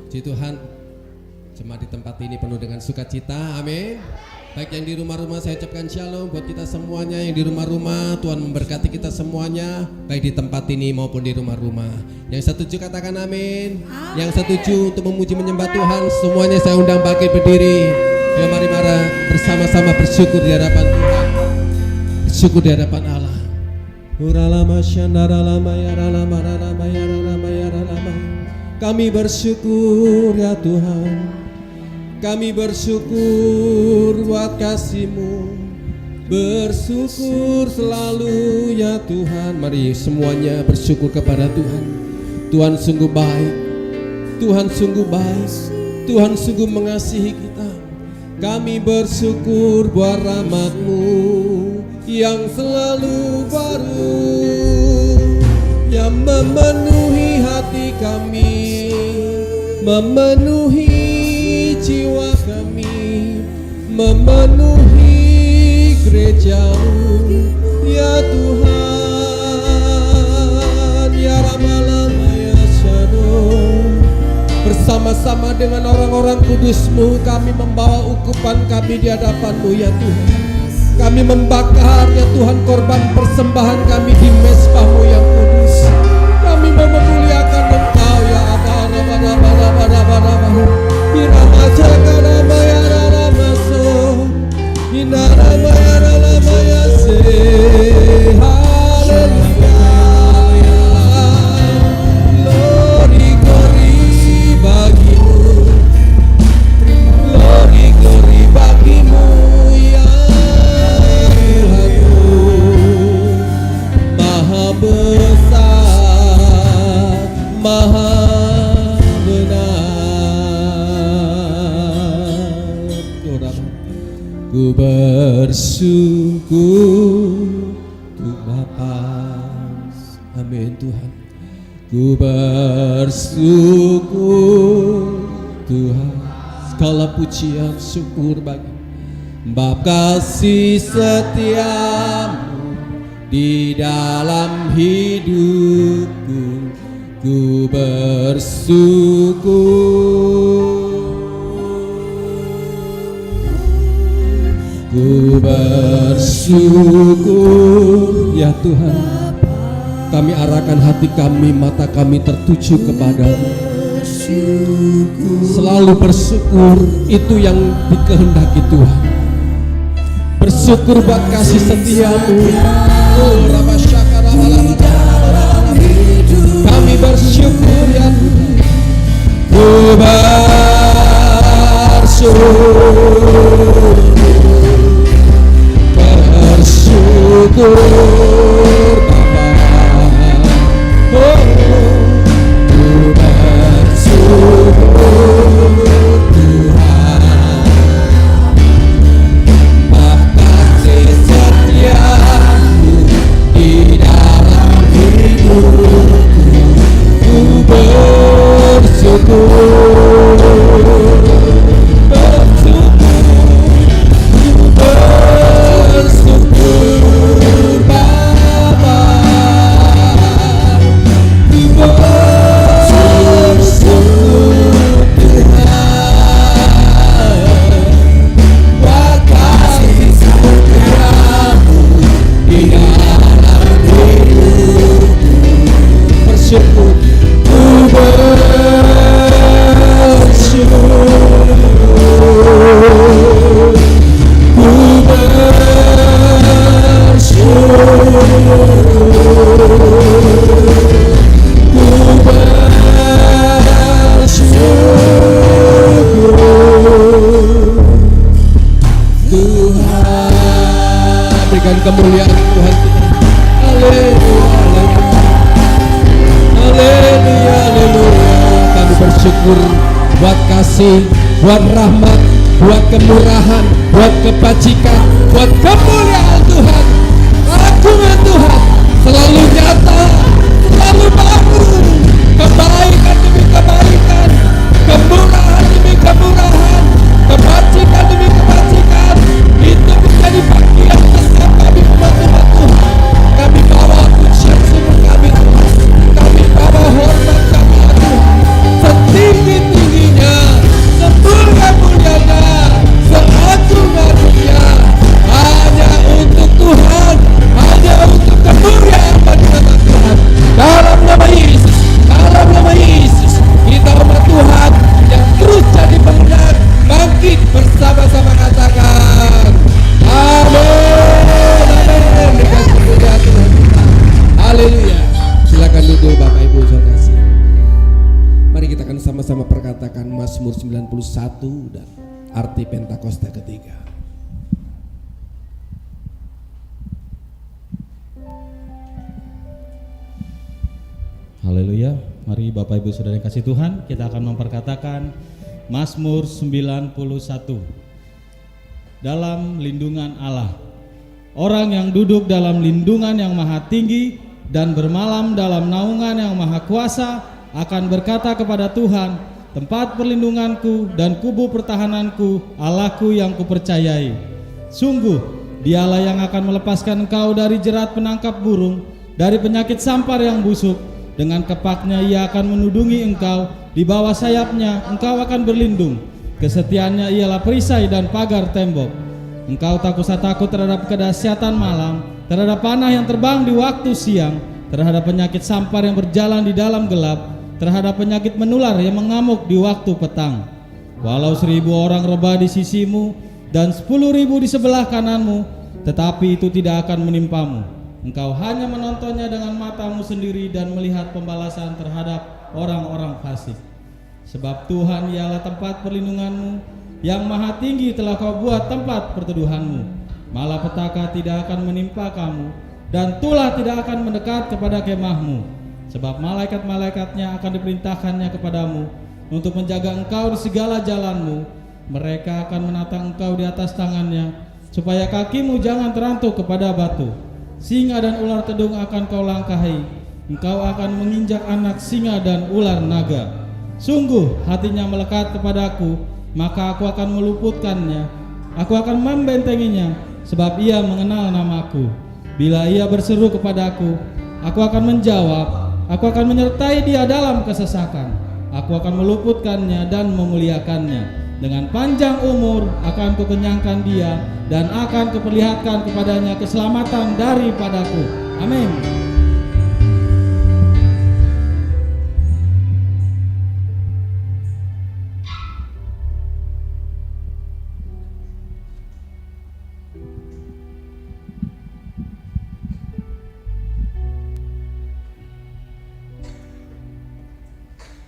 Puji Tuhan, jemaat di tempat ini penuh dengan sukacita, amin. Baik yang di rumah-rumah saya ucapkan shalom buat kita semuanya. Yang di rumah-rumah Tuhan memberkati kita semuanya, baik di tempat ini maupun di rumah-rumah. Yang setuju katakan amin. Yang setuju untuk memuji menyembah Tuhan, semuanya saya undang bangkit berdiri. Ya mari bersama-sama bersyukur di hadapan Tuhan, bersyukur di hadapan Allah. Uralama syandaralama yaralama ralama yaralama yaralama. Kami bersyukur ya Tuhan, kami bersyukur buat kasih-Mu, bersyukur selalu ya Tuhan. Mari semuanya bersyukur kepada Tuhan. Tuhan sungguh baik, Tuhan sungguh baik, Tuhan sungguh mengasihi kita. Kami bersyukur buat rahmat-Mu yang selalu baru, yang memenuhi hati kami, memenuhi jiwa kami, memenuhi gereja-Mu ya Tuhan. Ya Ramalama ya Shalom. Bersama-sama dengan orang-orang kudus-Mu kami membawa ukupan kami di hadapan-Mu ya Tuhan. Kami membakar ya Tuhan korban persembahan kami di mezbah-Mu yang kudus. Kami mau memuliakan Engkau ya Allah. Irama Jakarta Mayara Ramaso, Inarama Yara Lamaya Se. Haleluya. Glory glory bagimu, glory glory bagimu ya Tuhanku. Maha besar, maha ku bersyukur Tuhan Bapa, amin Tuhan. Ku bersyukur Tuhan, segala pujian syukur bagi Bapa kasih setiamu di dalam hidupku. Ku bersyukur, ku bersyukur ya Tuhan. Kami arahkan hati kami, mata kami tertuju kepadamu. Selalu bersyukur, itu yang dikehendaki Tuhan. Bersyukur buat kasih setiamu. Kami bersyukur ya Tuhan. Ku bersyukur, bersyukur Bapa, oh, ku bersyukur Tuhan. Bapa kasih setiamu di dalam hidupku. Ku bersyukur, bersyukur Bapa, bersyukur Tuhan. Buat kasih setiamu di dalam hidupku. Bersyukur, ku bersyukur, ku berikan kemuliaan Tuhan kita. Haleluya, haleluya, haleluya. Kami bersyukur buat kasih, buat rahmat, buat kemurahan, buat kebajikan, buat kemuliaan Tuhan. Agungan Tuhan selalu nyata, selalu baru. Kebaikan demi kebaikan, kemurahan demi kemurahan, kebajikan demi kebajikan. Itu menjadi bagian setiap kami umat Tuhan. Kami bawa pujian sungguh kami Tuhan. Kami bawa hormat kami Tuhan. Setinggi-tinggi katakan Mazmur 91 dan arti Pentakosta ketiga. Haleluya. Mari Bapak Ibu Saudara yang kasih Tuhan, kita akan memperkatakan Mazmur 91. Dalam lindungan Allah. Orang yang duduk dalam lindungan yang maha tinggi dan bermalam dalam naungan yang maha kuasa akan berkata kepada Tuhan, tempat perlindunganku dan kubu pertahananku, Allahku yang kupercayai. Sungguh, Dialah yang akan melepaskan engkau dari jerat penangkap burung, dari penyakit sampar yang busuk. Dengan kepaknya ia akan menudungi engkau, di bawah sayapnya engkau akan berlindung. Kesetiaannya ialah perisai dan pagar tembok. Engkau tak usah takut terhadap kedahsyatan malam, terhadap panah yang terbang di waktu siang, terhadap penyakit sampar yang berjalan di dalam gelap, terhadap penyakit menular yang mengamuk di waktu petang. Walau 1000 orang rebah di sisimu dan 10.000 di sebelah kananmu, tetapi itu tidak akan menimpamu. Engkau hanya menontonnya dengan matamu sendiri dan melihat pembalasan terhadap orang-orang fasik. Sebab Tuhan ialah tempat perlindunganmu, yang maha tinggi telah kau buat tempat perteduhanmu. Malapetaka tidak akan menimpa kamu, dan tulah tidak akan mendekat kepada kemahmu. Sebab malaikat-malaikatnya akan diperintahkannya kepadamu untuk menjaga engkau di segala jalanmu. Mereka akan menatang engkau di atas tangannya, supaya kakimu jangan terantuk kepada batu. Singa dan ular tedung akan kau langkahi. Engkau akan menginjak anak singa dan ular naga. Sungguh hatinya melekat kepadaku, maka aku akan meluputkannya. Aku akan membentenginya, sebab ia mengenal namaku. Bila ia berseru kepadaku, aku akan menjawab. Aku akan menyertai dia dalam kesesakan. Aku akan meluputkannya dan memuliakannya. Dengan panjang umur akan kukenyangkan dia, dan akan kuperlihatkan kepadanya keselamatan daripadaku. Amin.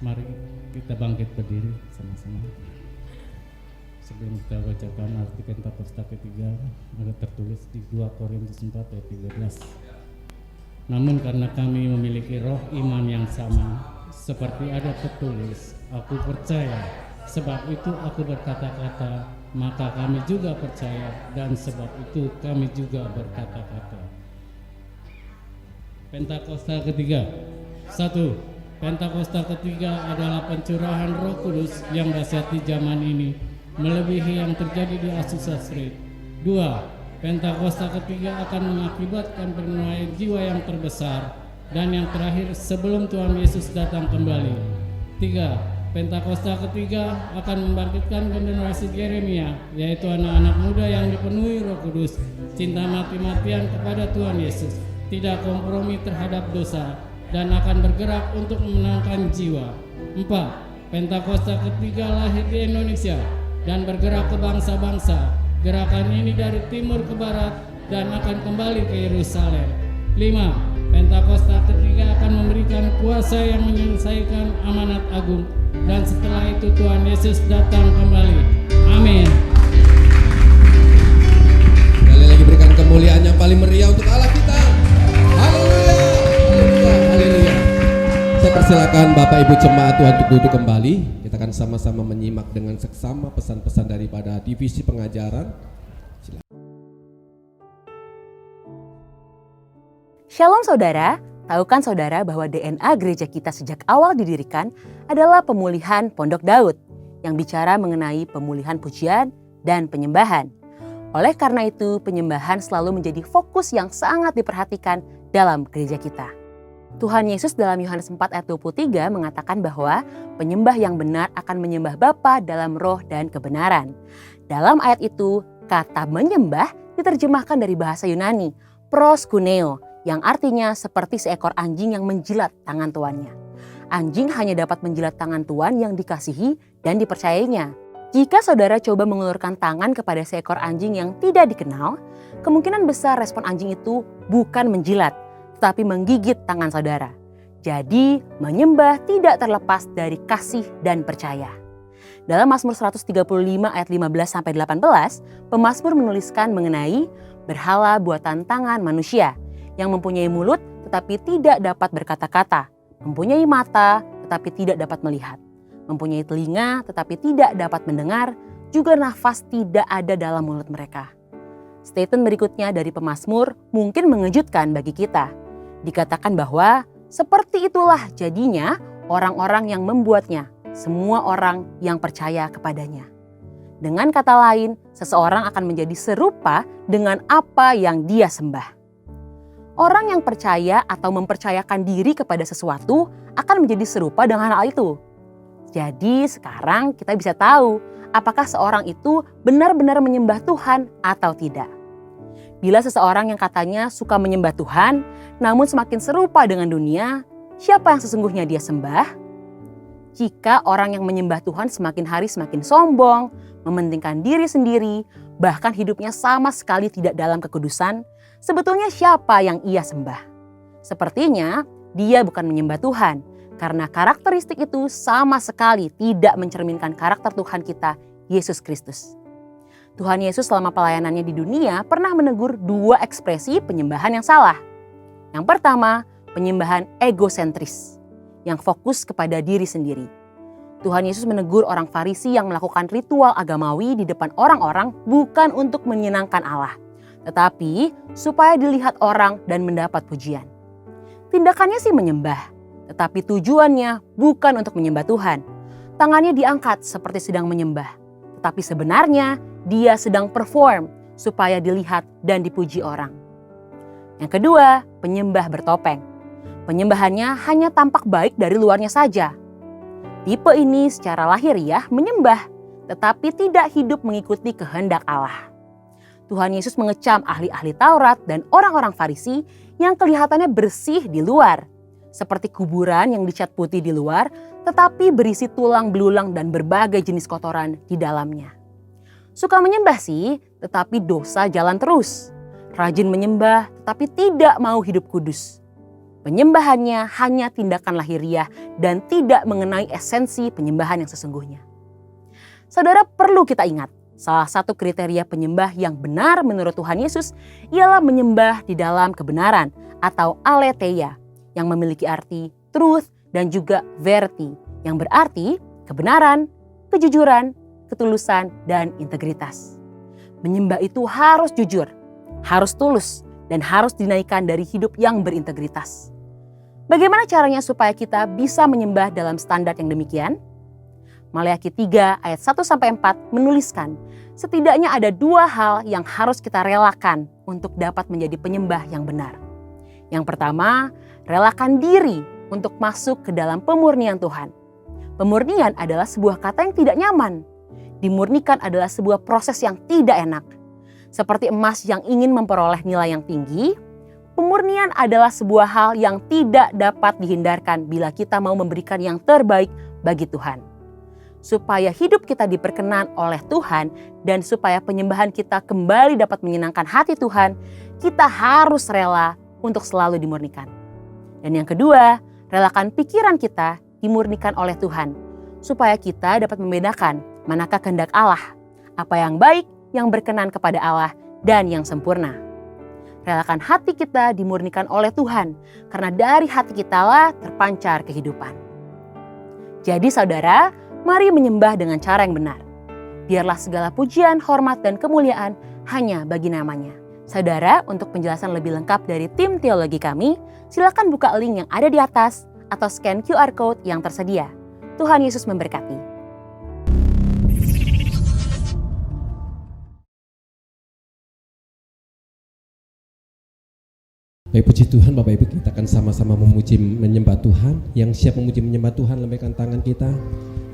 Mari kita bangkit berdiri sama-sama. Sebelum kita bacakan arti Pentakosta ketiga, ada tertulis di 2 Korintus 4 ayat 13. Namun karena kami memiliki roh iman yang sama, seperti ada tertulis, aku percaya, sebab itu aku berkata-kata, maka kami juga percaya, dan sebab itu kami juga berkata-kata. Pentakosta ketiga. 1. Pentakosta ketiga adalah pencurahan Roh Kudus yang dahsyat di zaman ini, melebihi yang terjadi di Azusa Street. 2. Pentakosta ketiga akan mengakibatkan penuaian jiwa yang terbesar dan yang terakhir sebelum Tuhan Yesus datang kembali. 3. Pentakosta ketiga akan membangkitkan generasi Yeremia, yaitu anak-anak muda yang dipenuhi Roh Kudus, cinta mati-matian kepada Tuhan Yesus, tidak kompromi terhadap dosa, dan akan bergerak untuk memenangkan jiwa. 4. Pentakosta ketiga lahir di Indonesia dan bergerak ke bangsa-bangsa. Gerakan ini dari timur ke barat dan akan kembali ke Yerusalem. 5. Pentakosta ketiga akan memberikan kuasa yang menyelesaikan amanat agung, dan setelah itu Tuhan Yesus datang kembali. Amin. Sekali lagi berikan kemuliaan yang paling meriah untuk Allah kita. Haleluya. Haleluya. Saya persilakan Bapak Ibu Jemaat Tuhan untuk duduk kembali. Kita akan sama-sama menyimak dengan seksama pesan-pesan daripada divisi pengajaran. Silakan. Shalom saudara, tahukah saudara bahwa DNA gereja kita sejak awal didirikan adalah pemulihan Pondok Daud yang bicara mengenai pemulihan pujian dan penyembahan. Oleh karena itu, penyembahan selalu menjadi fokus yang sangat diperhatikan dalam gereja kita. Tuhan Yesus dalam Yohanes 4 ayat 23 mengatakan bahwa penyembah yang benar akan menyembah Bapa dalam roh dan kebenaran. Dalam ayat itu, kata menyembah diterjemahkan dari bahasa Yunani, proskuneo, yang artinya seperti seekor anjing yang menjilat tangan tuannya. Anjing hanya dapat menjilat tangan tuan yang dikasihi dan dipercayainya. Jika saudara coba mengulurkan tangan kepada seekor anjing yang tidak dikenal, kemungkinan besar respon anjing itu bukan menjilat, tetapi menggigit tangan saudara. Jadi menyembah tidak terlepas dari kasih dan percaya. Dalam Mazmur 135 ayat 15-18, pemazmur menuliskan mengenai berhala buatan tangan manusia yang mempunyai mulut tetapi tidak dapat berkata-kata, mempunyai mata tetapi tidak dapat melihat, mempunyai telinga tetapi tidak dapat mendengar, juga nafas tidak ada dalam mulut mereka. Statement berikutnya dari pemazmur mungkin mengejutkan bagi kita. Dikatakan bahwa seperti itulah jadinya orang-orang yang membuatnya, semua orang yang percaya kepadanya. Dengan kata lain, seseorang akan menjadi serupa dengan apa yang dia sembah. Orang yang percaya atau mempercayakan diri kepada sesuatu akan menjadi serupa dengan hal itu. Jadi sekarang kita bisa tahu apakah seorang itu benar-benar menyembah Tuhan atau tidak. Bila seseorang yang katanya suka menyembah Tuhan, namun semakin serupa dengan dunia, siapa yang sesungguhnya dia sembah? Jika orang yang menyembah Tuhan semakin hari semakin sombong, mementingkan diri sendiri, bahkan hidupnya sama sekali tidak dalam kekudusan, sebetulnya siapa yang ia sembah? Sepertinya dia bukan menyembah Tuhan, karena karakteristik itu sama sekali tidak mencerminkan karakter Tuhan kita, Yesus Kristus. Tuhan Yesus selama pelayanannya di dunia pernah menegur dua ekspresi penyembahan yang salah. Yang pertama, penyembahan egosentris yang fokus kepada diri sendiri. Tuhan Yesus menegur orang Farisi yang melakukan ritual agamawi di depan orang-orang bukan untuk menyenangkan Allah, tetapi supaya dilihat orang dan mendapat pujian. Tindakannya sih menyembah, tetapi tujuannya bukan untuk menyembah Tuhan. Tangannya diangkat seperti sedang menyembah, tetapi sebenarnya dia sedang perform supaya dilihat dan dipuji orang. Yang kedua, penyembah bertopeng. Penyembahannya hanya tampak baik dari luarnya saja. Tipe ini secara lahiriah menyembah, tetapi tidak hidup mengikuti kehendak Allah. Tuhan Yesus mengecam ahli-ahli Taurat dan orang-orang Farisi yang kelihatannya bersih di luar, seperti kuburan yang dicat putih di luar, tetapi berisi tulang belulang dan berbagai jenis kotoran di dalamnya. Suka menyembah sih, tetapi dosa jalan terus. Rajin menyembah, tetapi tidak mau hidup kudus. Penyembahannya hanya tindakan lahiriah dan tidak mengenai esensi penyembahan yang sesungguhnya. Saudara, perlu kita ingat, salah satu kriteria penyembah yang benar menurut Tuhan Yesus ialah menyembah di dalam kebenaran atau aletheia yang memiliki arti truth dan juga verity yang berarti kebenaran, kejujuran, ketulusan, dan integritas. Menyembah itu harus jujur, harus tulus, dan harus dinaikkan dari hidup yang berintegritas. Bagaimana caranya supaya kita bisa menyembah dalam standar yang demikian? Maleakhi 3 ayat 1-4 menuliskan, setidaknya ada dua hal yang harus kita relakan untuk dapat menjadi penyembah yang benar. Yang pertama, relakan diri untuk masuk ke dalam pemurnian Tuhan. Pemurnian adalah sebuah kata yang tidak nyaman. Dimurnikan adalah sebuah proses yang tidak enak. Seperti emas yang ingin memperoleh nilai yang tinggi, pemurnian adalah sebuah hal yang tidak dapat dihindarkan bila kita mau memberikan yang terbaik bagi Tuhan. Supaya hidup kita diperkenan oleh Tuhan dan supaya penyembahan kita kembali dapat menyenangkan hati Tuhan, kita harus rela untuk selalu dimurnikan. Dan yang kedua, relakan pikiran kita dimurnikan oleh Tuhan, supaya kita dapat membedakan manakah kehendak Allah, apa yang baik, yang berkenan kepada Allah, dan yang sempurna. Relakan hati kita dimurnikan oleh Tuhan, karena dari hati kita lah terpancar kehidupan. Jadi saudara, mari menyembah dengan cara yang benar. Biarlah segala pujian, hormat, dan kemuliaan hanya bagi namanya. Saudara, untuk penjelasan lebih lengkap dari tim teologi kami, silakan buka link yang ada di atas atau scan QR Code yang tersedia. Tuhan Yesus memberkati. Baik, puji Tuhan, Bapak Ibu, kita akan sama-sama memuji menyembah Tuhan. Yang siap memuji menyembah Tuhan, lambaikan tangan kita.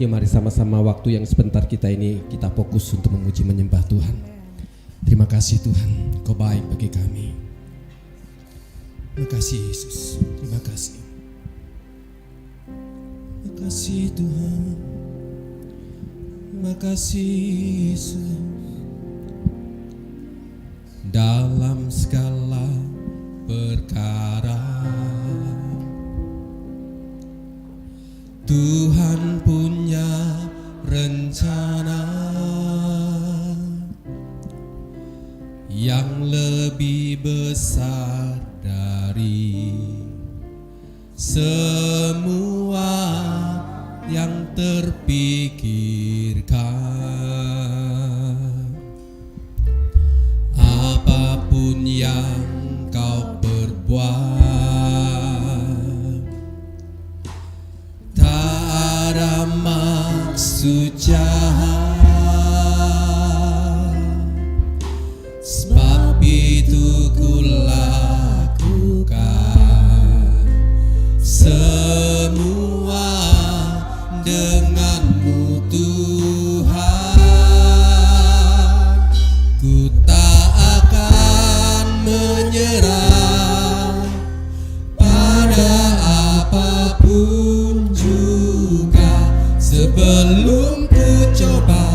Yuk mari sama-sama waktu yang sebentar kita ini kita fokus untuk memuji menyembah Tuhan. Terima kasih Tuhan, Kau baik bagi kami. Terima kasih Yesus, terima kasih. Terima kasih Tuhan, terima kasih Yesus. Dalam segala perkara Tuhan punya rencana yang lebih besar dari semua yang terpikirkan. Apapun yang kau perbuat, tak ada maksud jahat, sebab itu ku lakukan semua denganmu Tuhan. Ku tak akan menyerah pada apapun juga sebelum ku coba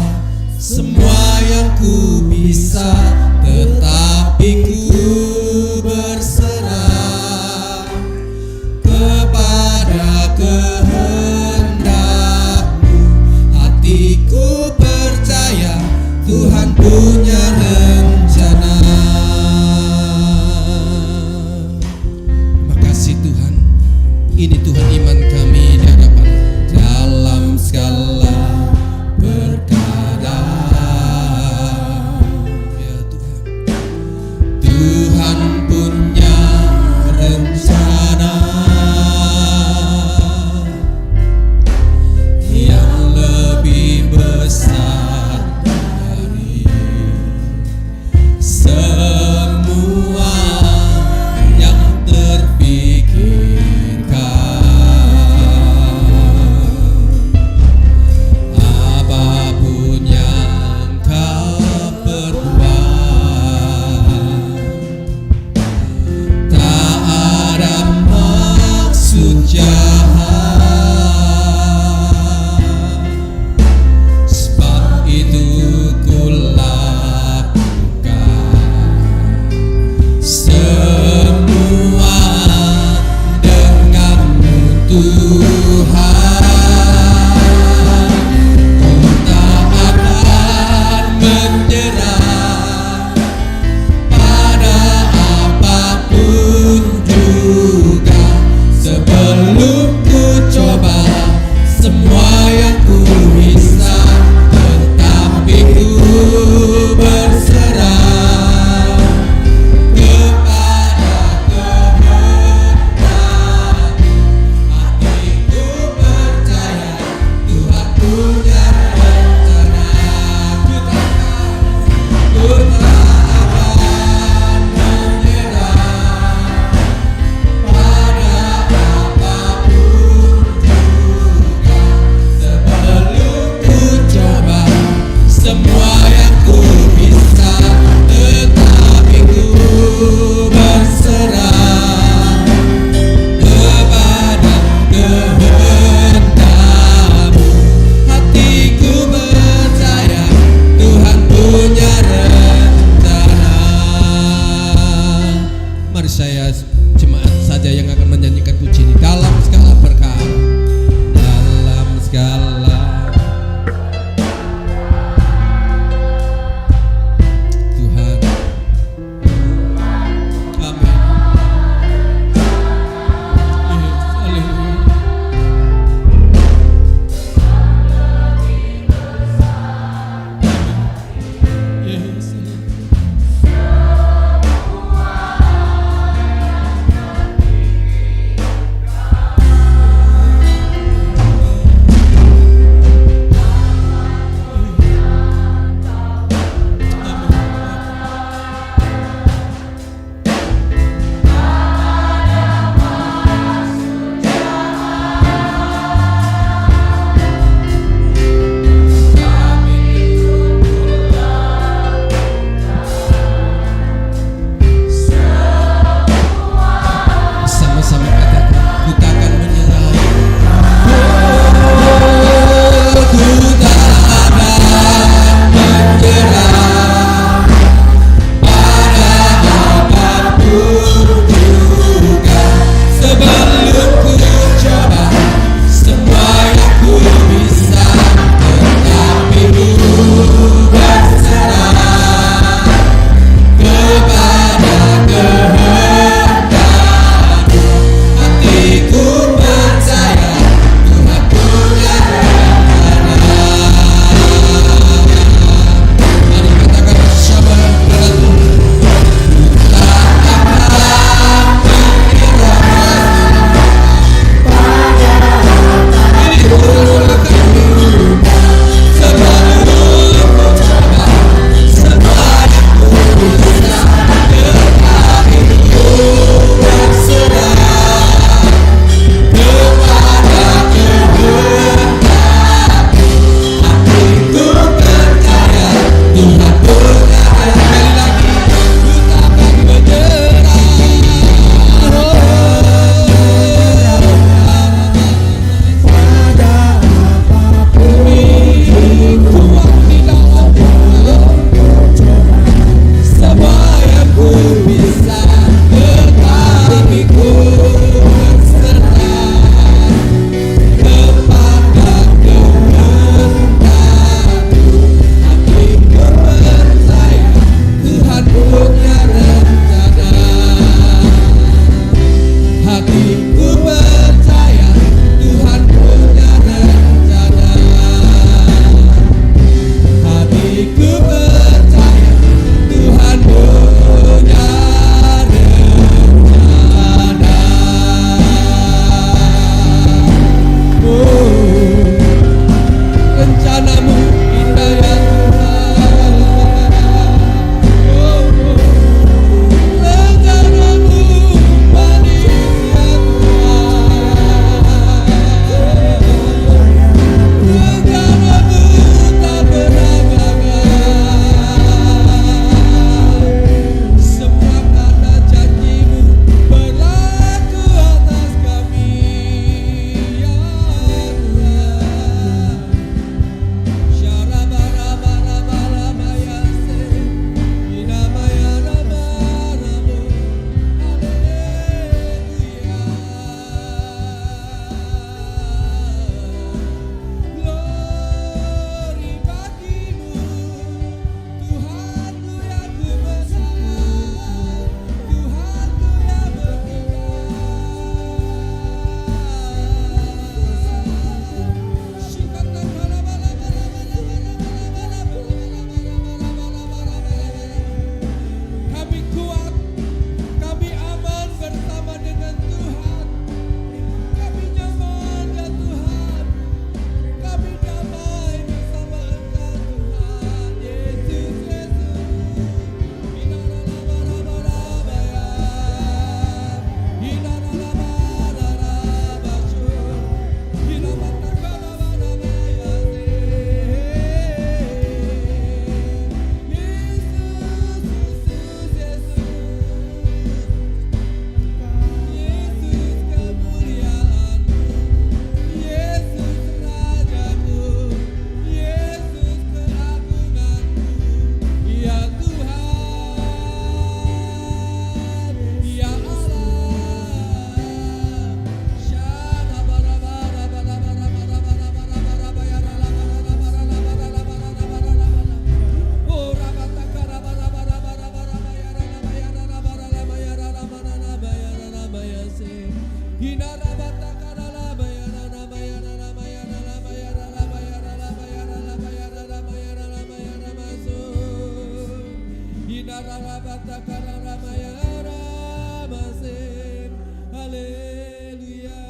Haleluya,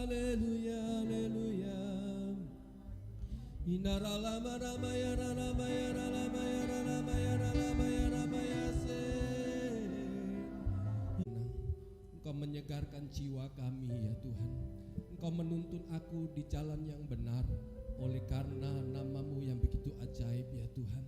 haleluya, haleluya. Inaralama ramaya ramaya ramaya ramaya ramaya ramaya se. Engkau menyegarkan jiwa kami ya Tuhan. Engkau menuntun aku di jalan yang benar oleh karena nama-Mu yang begitu ajaib ya Tuhan.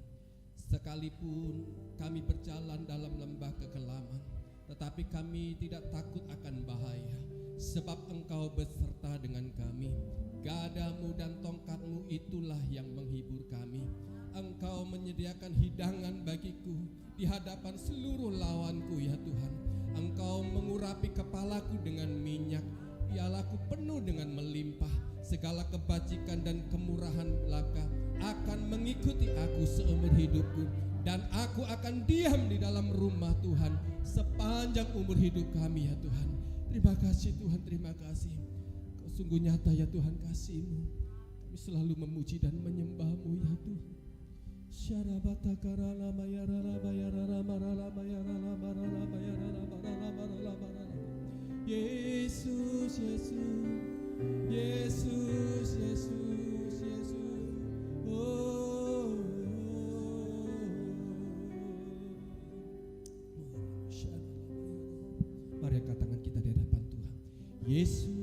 Sekalipun kami berjalan dalam lembah kekelaman, tetapi kami tidak takut akan bahaya, sebab Engkau beserta dengan kami. Gadamu dan tongkatmu itulah yang menghibur kami. Engkau menyediakan hidangan bagiku di hadapan seluruh lawanku ya Tuhan. Engkau mengurapi kepalaku dengan minyak, pialaku penuh dengan melimpah. Segala kebajikan dan kemurahan belaka akan mengikuti aku seumur hidupku, dan aku akan diam di dalam rumah Tuhan sepanjang umur hidup kami ya Tuhan. Terima kasih Tuhan, terima kasih. Kau sungguh nyata ya Tuhan kasih-Mu. Kami selalu memuji dan menyembah-Mu ya Tuhan. Yesus, Yesus, Yesus, Yesus, Yesus. Oh, mari angkat tangan kita di hadapan Tuhan. Yesus,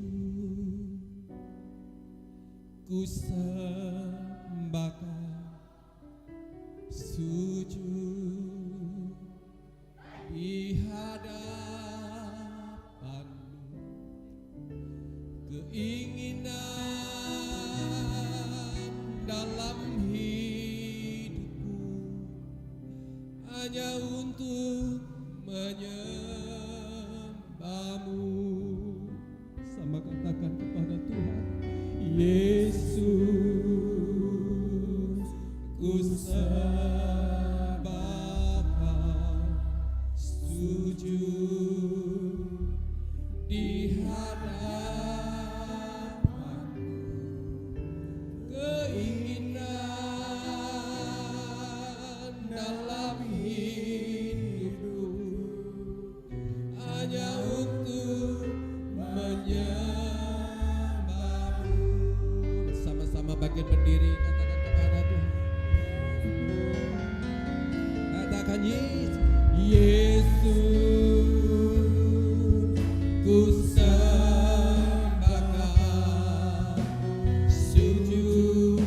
ku sembahkan sujud di hadapan-Mu. Keinginan dalam hidupku hanya untuk menyembah-Mu. Sama katakan kepada Tuhan, Yesus, ku sembahkan sujud di hadapan-Mu. Keinginan dalam hidupku hanya untuk menyembah-Mu. Bersama-sama bagian berdiri, katakan kepada Tuhan. Katakan Yesus, Yesus, ku sembahkan sujud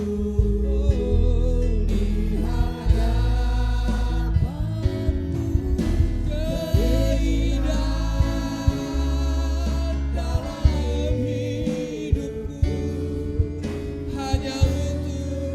di hadapan-Mu. Keindahan dalam hidupku hanya untuk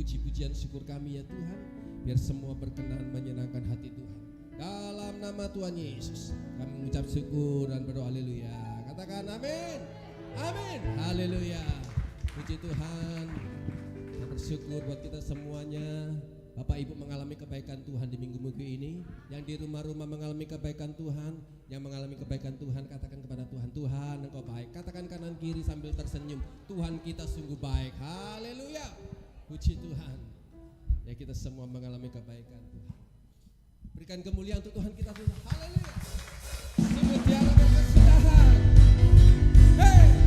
puji-pujian syukur kami ya Tuhan. Biar semua berkenan menyenangkan hati Tuhan. Dalam nama Tuhan Yesus kami mengucap syukur dan berdoa haleluya. Katakan amin. Amin. Haleluya. Puji Tuhan. Saya bersyukur buat kita semuanya. Bapak Ibu mengalami kebaikan Tuhan di minggu-minggu ini. Yang di rumah-rumah mengalami kebaikan Tuhan. Yang mengalami kebaikan Tuhan, katakan kepada Tuhan, Tuhan Engkau baik. Katakan kanan kiri sambil tersenyum, Tuhan kita sungguh baik. Haleluya. Puji Tuhan. Ya kita semua mengalami kebaikan Tuhan. Berikan kemuliaan untuk Tuhan kita dulu. Haleluya. Sungguh tiada berkesudahan. Hey.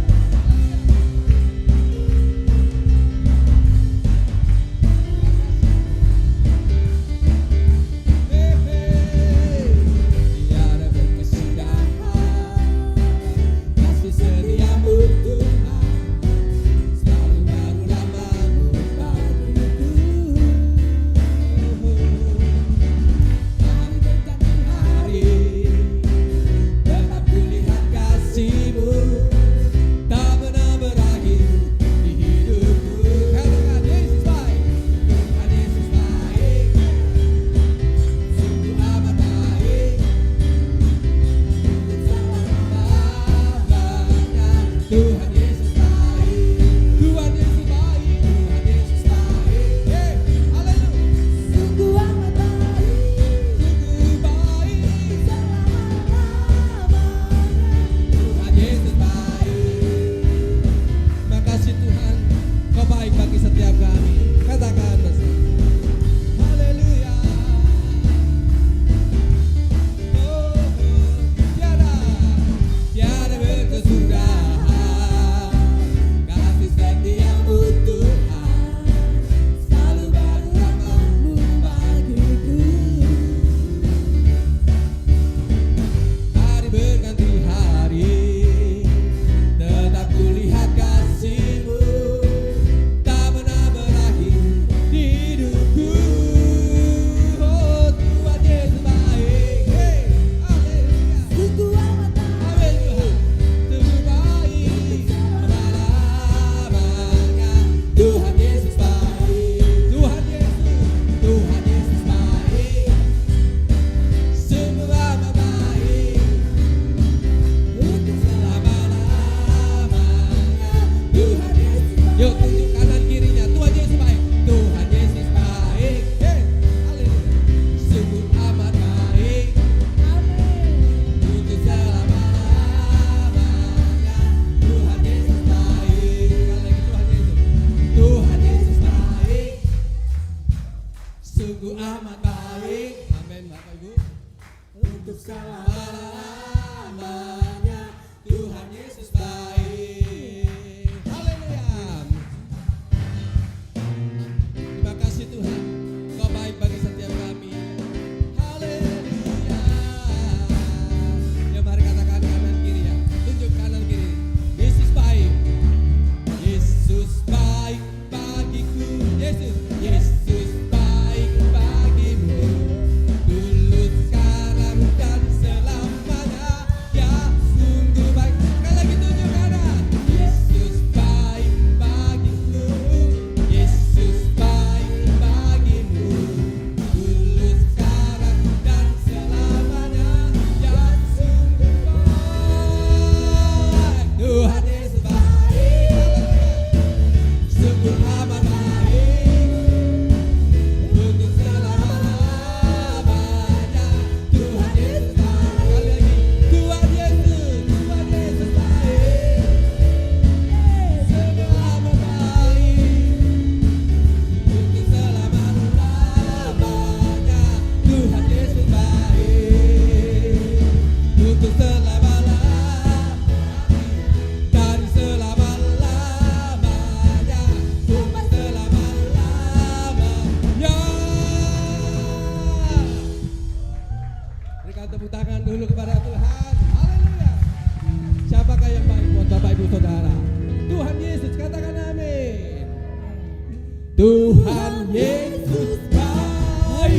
Tuhan Yesus baik.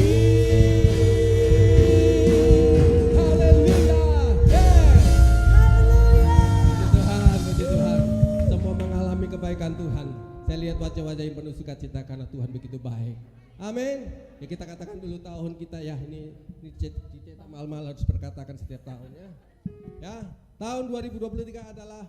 Haleluya. Puji Tuhan, puji Tuhan. Semua mengalami kebaikan Tuhan. Saya lihat wajah-wajah yang penuh sukacita karena Tuhan begitu baik. Amin. Ya kita katakan dulu tahun kita ya, ini dicetak mal-mal harus berkatakan setiap tahun ya. Ya, tahun 2023 adalah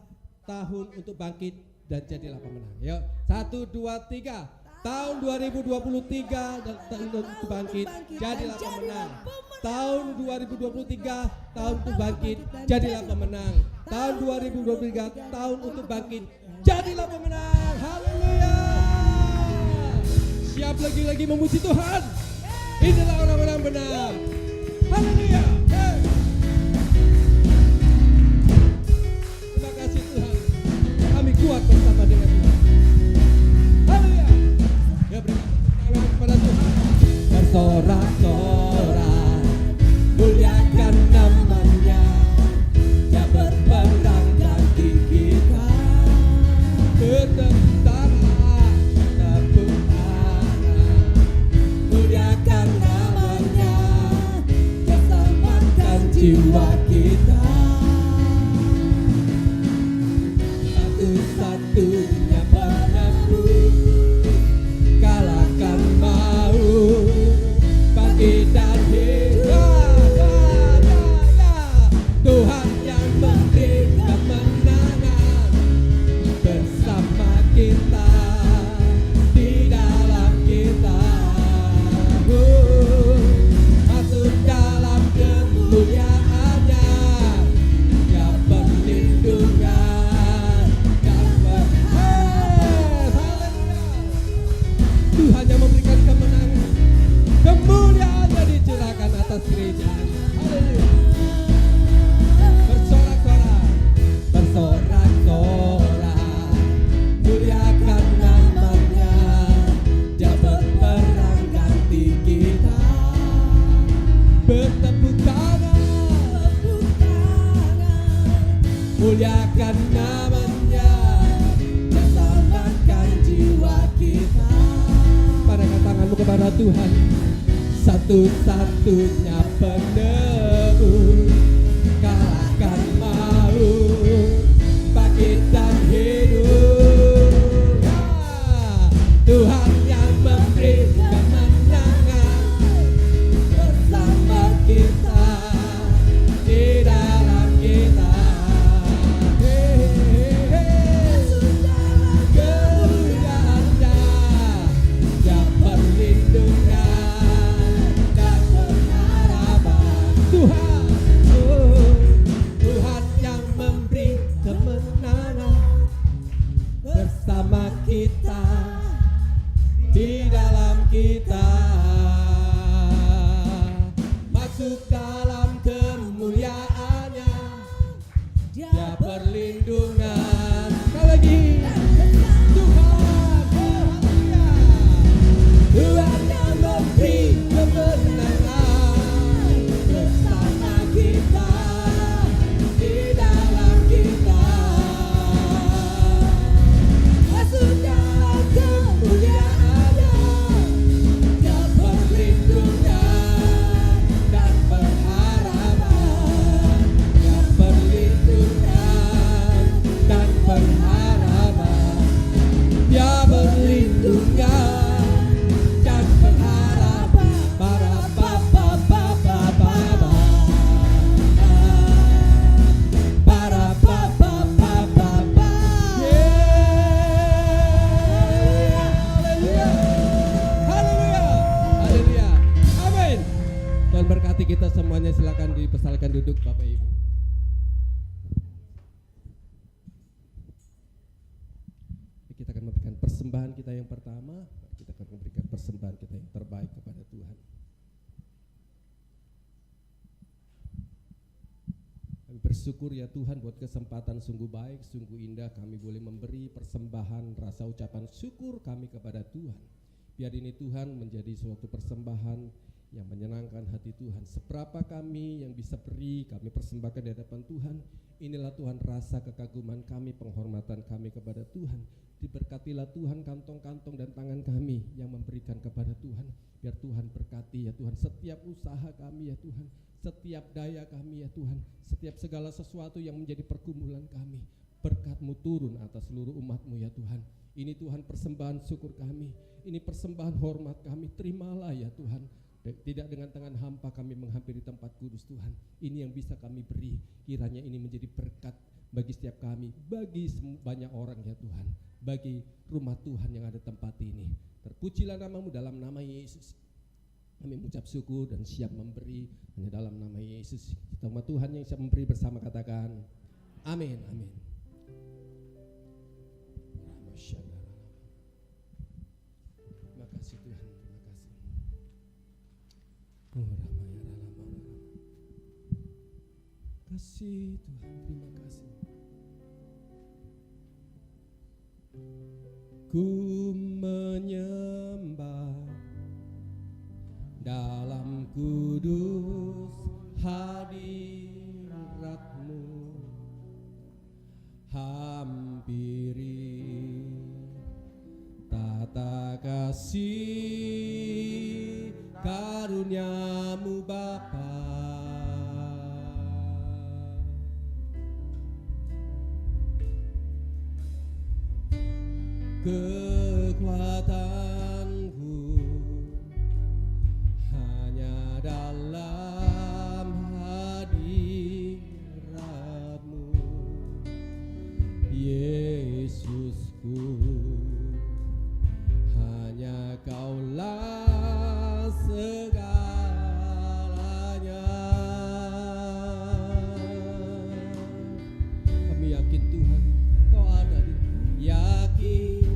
tahun untuk bangkit dan jadilah pemenang. Yuk, 1, 2, 3. Tahun 2023 dan tahun untuk bangkit jadilah pemenang. Tahun 2023 tahun untuk bangkit jadilah pemenang. Tahun 2023 tahun untuk bangkit jadilah pemenang. Haleluya. Siap lagi memuji Tuhan. Inilah orang-orang benar. Haleluya. Hey. Terima kasih Tuhan. Kami kuat bersama dengan Tuhan. Haleluya. Ya, beri tangan kepada Tuhan. Bersorak-sorak, muliakan namanya. Dia berperang ganti kita. Bertepuk tangan, tepuk tangan. Muliakan namanya. Dia selamatkan jiwa kita. Satu-satunya penebus, kalahkan maut, bangkit dan hidup. Tuhan yang memberi kemenangan bersama kita, di dalam kita. Masuk dalam kemuliaannya, Dia perlindungan dan Tuhan yang memberikan kemenangan, kemuliaannya dicurahkan atas gereja. Haleluya. Bersorak-sorak, bersorak-sorak, muliakan namanya. Dia berperang ganti kita. Bertepuk tangan, muliakan namanya. Dia selamatkan jiwa kita. Padahkan tanganmu kepada Tuhan. Satu-satunya penebus, kalahkan maut, bangkit dan hidup. Tuhan yang memberi kemenangan bersama kita, di dalam kita. Kemuliaannya, Dia perlindungan dan pengharapan. Tuhan, Tuhan yang memberi kemenangan bersama kita, di dalam kita. Masuk dalam kemuliaannya, Dia perlindungan. Sekali lagi, Tuhan, haleluya. Tuhan yang memberi kemenangan bersama kita, di dalam kita. Masuk dalam kemuliaannya, Dia perlindungan dan pengharapan. Dia perlindungan dan pengharapan. Dia perlindungan dan pengharapan. Para papa papa papa, para papa papa papa. Haleluya, haleluya, haleluya. Amin. Tuhan berkati kita semuanya. Silakan dipersilakan duduk Bapak Ibu. Kita akan memberikan persembahan kita yang pertama. Kita akan memberikan persembahan kita yang terbaik kepada Tuhan. Kami bersyukur ya Tuhan buat kesempatan sungguh baik, sungguh indah kami boleh memberi persembahan rasa ucapan syukur kami kepada Tuhan. Biar ini Tuhan menjadi suatu persembahan yang menyenangkan hati Tuhan. Seberapa kami yang bisa beri, kami persembahkan di hadapan Tuhan. Inilah Tuhan rasa kekaguman kami, penghormatan kami kepada Tuhan. Diberkatilah Tuhan kantong-kantong dan tangan kami yang memberikan kepada Tuhan. Biar Tuhan berkati ya Tuhan setiap usaha kami ya Tuhan, setiap daya kami ya Tuhan, setiap segala sesuatu yang menjadi pergumulan kami. Berkat-Mu turun atas seluruh umat-Mu ya Tuhan. Ini Tuhan persembahan syukur kami, ini persembahan hormat kami, terimalah ya Tuhan. Tidak dengan tangan hampa kami menghampiri tempat kudus Tuhan. Ini yang bisa kami beri, kiranya ini menjadi berkat bagi setiap kami, bagi banyak orang ya Tuhan, bagi rumah Tuhan yang ada tempat ini. Terpujilah nama-Mu dalam nama Yesus. Kami mengucap syukur dan siap memberi hanya dalam nama Yesus. Kita umat Tuhan yang siap memberi bersama katakan amin, amin. Terima kasih Tuhan, terima kasih. Kasih Tuhan, terima kasih. Ku menyembah dalam kudus hadirat-Mu, hampiri tata kasih karunia-Mu Bapa. Kekuatanku hanya dalam hadirat-Mu, Yesusku, hanya Kaulah segalanya. Kami yakin Tuhan Kau ada di yakin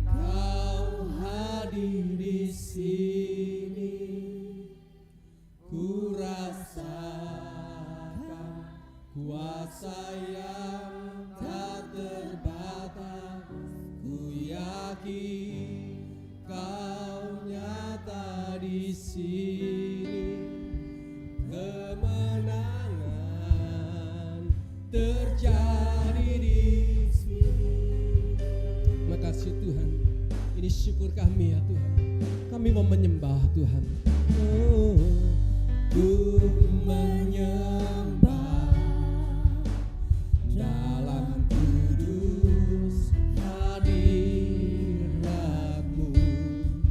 Kau hadir di sini. Ku rasakan kuasa yang tak terbatas. Ku yakin Kau nyata di sini. Kemenangan terjadi di sini. Terima kasih Tuhan. Ini syukur kami ya Tuhan. Kami mau menyembah Tuhan. Oh, ku menyembah dalam kudus hadirat-Mu.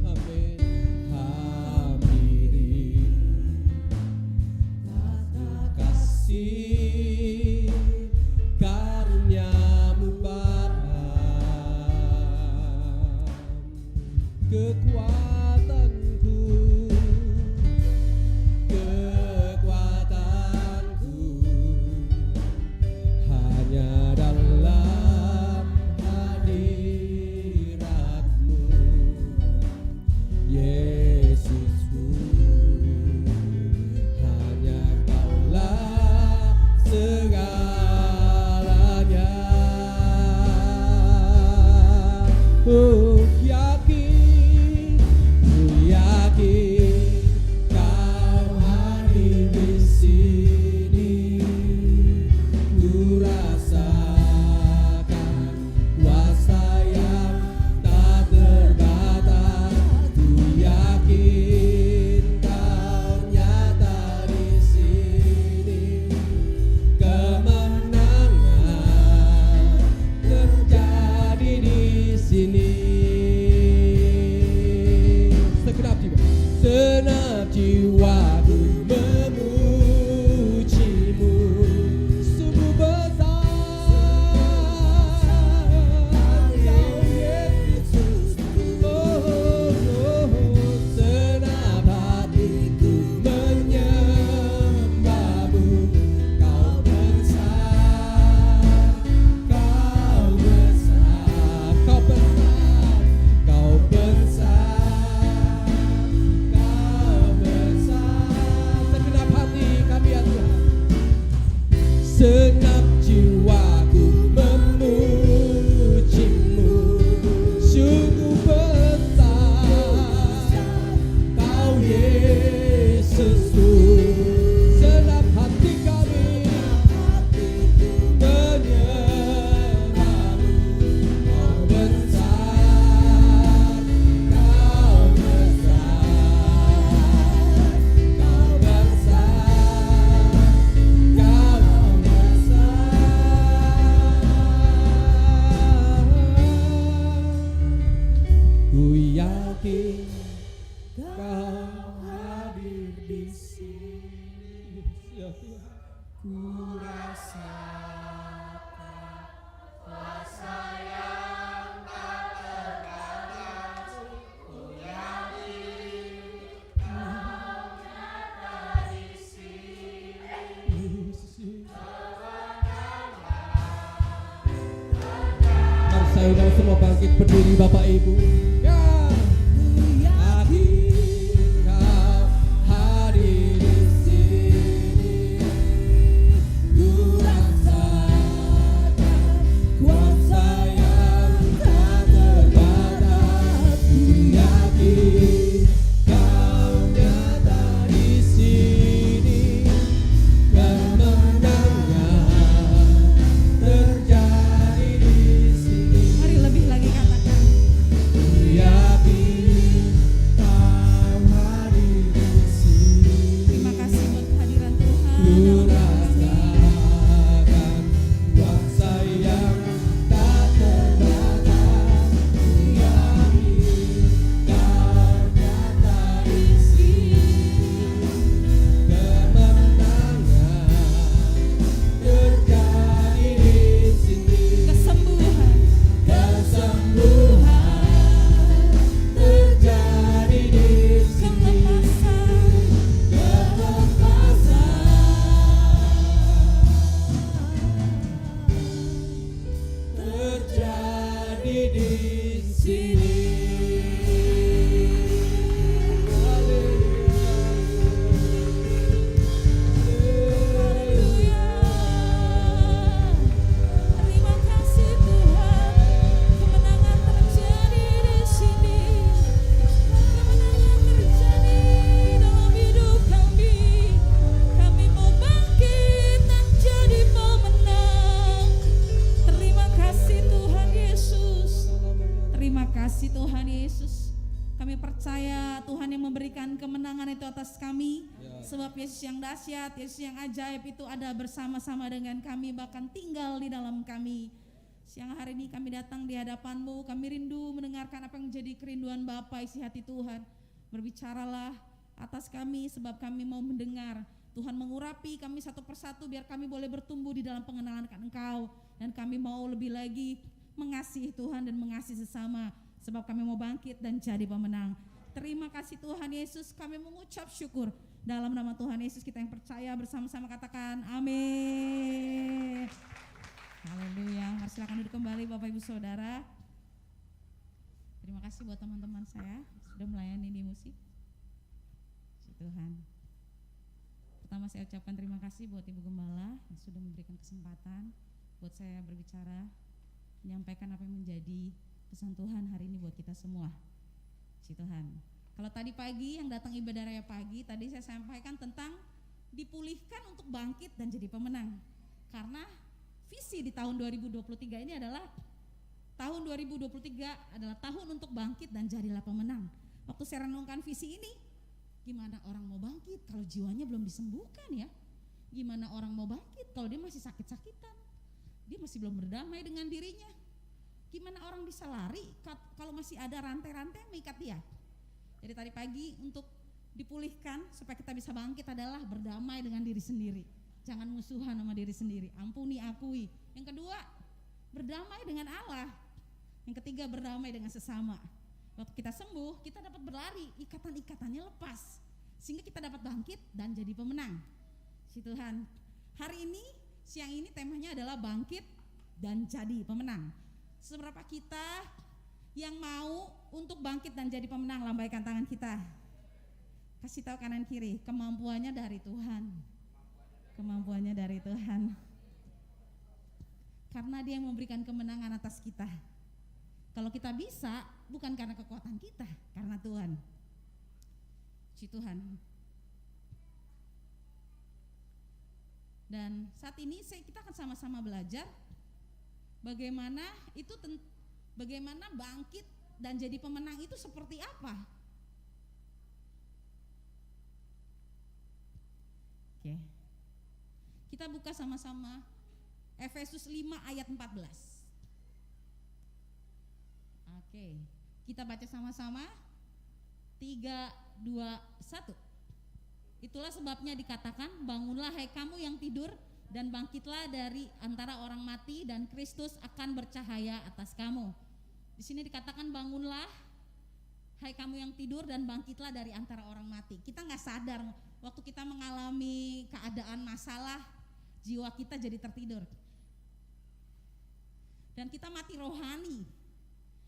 Amin. Hampiri tata kasih karunia-Mu Bapa. Kekuatanku hanya dalam hadirat-Mu, Yesusku, hanya Kaulah segalanya. Oh, yakin Kau hadir di sini. Ku rasakan kuasa yang tak terbatas. Ku yakin Kau nyata di sini. Kemenangan terjadi di sini. Segenap jiwaku memuji-Mu. Sungguh besar Kau Yesus. Segenap hatiku menyembah-Mu. Kau besar, Kau besar, Kau besar, Kau besar. Kau hadir di sini. Ya Tuhan. Ku rasakan kuasa yang tak terbatas. Ku yakin Kau nyata di sini. Mari saudara semua bangkit berdiri Bapak Ibu. Ya. Sebab Yesus yang dahsyat, Yesus yang ajaib itu ada bersama-sama dengan kami, bahkan tinggal di dalam kami. Siang hari ini kami datang di hadapan-Mu, kami rindu mendengarkan apa yang menjadi kerinduan Bapa isi hati Tuhan. Berbicaralah atas kami sebab kami mau mendengar. Tuhan mengurapi kami satu persatu biar kami boleh bertumbuh di dalam pengenalan akan Engkau. Dan kami mau lebih lagi mengasihi Tuhan dan mengasihi sesama. Sebab kami mau bangkit dan jadi pemenang. Terima kasih Tuhan Yesus, kami mengucap syukur. Dalam nama Tuhan Yesus kita yang percaya bersama-sama katakan amin. Haleluya. Mari silakan duduk kembali Bapak Ibu Saudara. Terima kasih buat teman-teman saya sudah melayani di musik. Tuhan. Pertama saya ucapkan terima kasih buat Ibu Gembala yang sudah memberikan kesempatan buat saya berbicara, menyampaikan apa yang menjadi pesan Tuhan hari ini buat kita semua. Tuhan. Kalau tadi pagi yang datang ibadah raya pagi, tadi saya sampaikan tentang dipulihkan untuk bangkit dan jadi pemenang. Karena visi di tahun 2023 ini adalah tahun 2023 adalah tahun untuk bangkit dan jadilah pemenang. Waktu saya renungkan visi ini, gimana orang mau bangkit kalau jiwanya belum disembuhkan ya? Gimana orang mau bangkit kalau dia masih sakit-sakitan? Dia masih belum berdamai dengan dirinya. Gimana orang bisa lari kalau masih ada rantai-rantai yang mengikat dia? Jadi tadi pagi untuk dipulihkan supaya kita bisa bangkit adalah berdamai dengan diri sendiri. Jangan musuhan sama diri sendiri, ampuni, akui. Yang kedua, berdamai dengan Allah. Yang ketiga, berdamai dengan sesama. Waktu kita sembuh, kita dapat berlari, ikatan-ikatannya lepas. Sehingga kita dapat bangkit dan jadi pemenang. Si Tuhan, hari ini, siang ini temanya adalah bangkit dan jadi pemenang. Seberapa kita yang mau untuk bangkit dan jadi pemenang, lambaikan tangan kita. Kasih tahu kanan kiri, kemampuannya dari Tuhan. Kemampuannya dari Tuhan. Karena Dia yang memberikan kemenangan atas kita. Kalau kita bisa, bukan karena kekuatan kita, karena Tuhan. Si Tuhan. Dan saat ini kita akan sama-sama belajar bagaimana bangkit dan jadi pemenang itu seperti apa. Oke. Kita buka sama-sama Efesus 5 ayat 14. Oke. Kita baca sama-sama. 3, 2, 1. Itulah sebabnya dikatakan, bangunlah hai kamu yang tidur dan bangkitlah dari antara orang mati dan Kristus akan bercahaya atas kamu. Di sini dikatakan bangunlah hai kamu yang tidur dan bangkitlah dari antara orang mati. Kita nggak sadar waktu kita mengalami keadaan masalah, jiwa kita jadi tertidur. Dan kita mati rohani.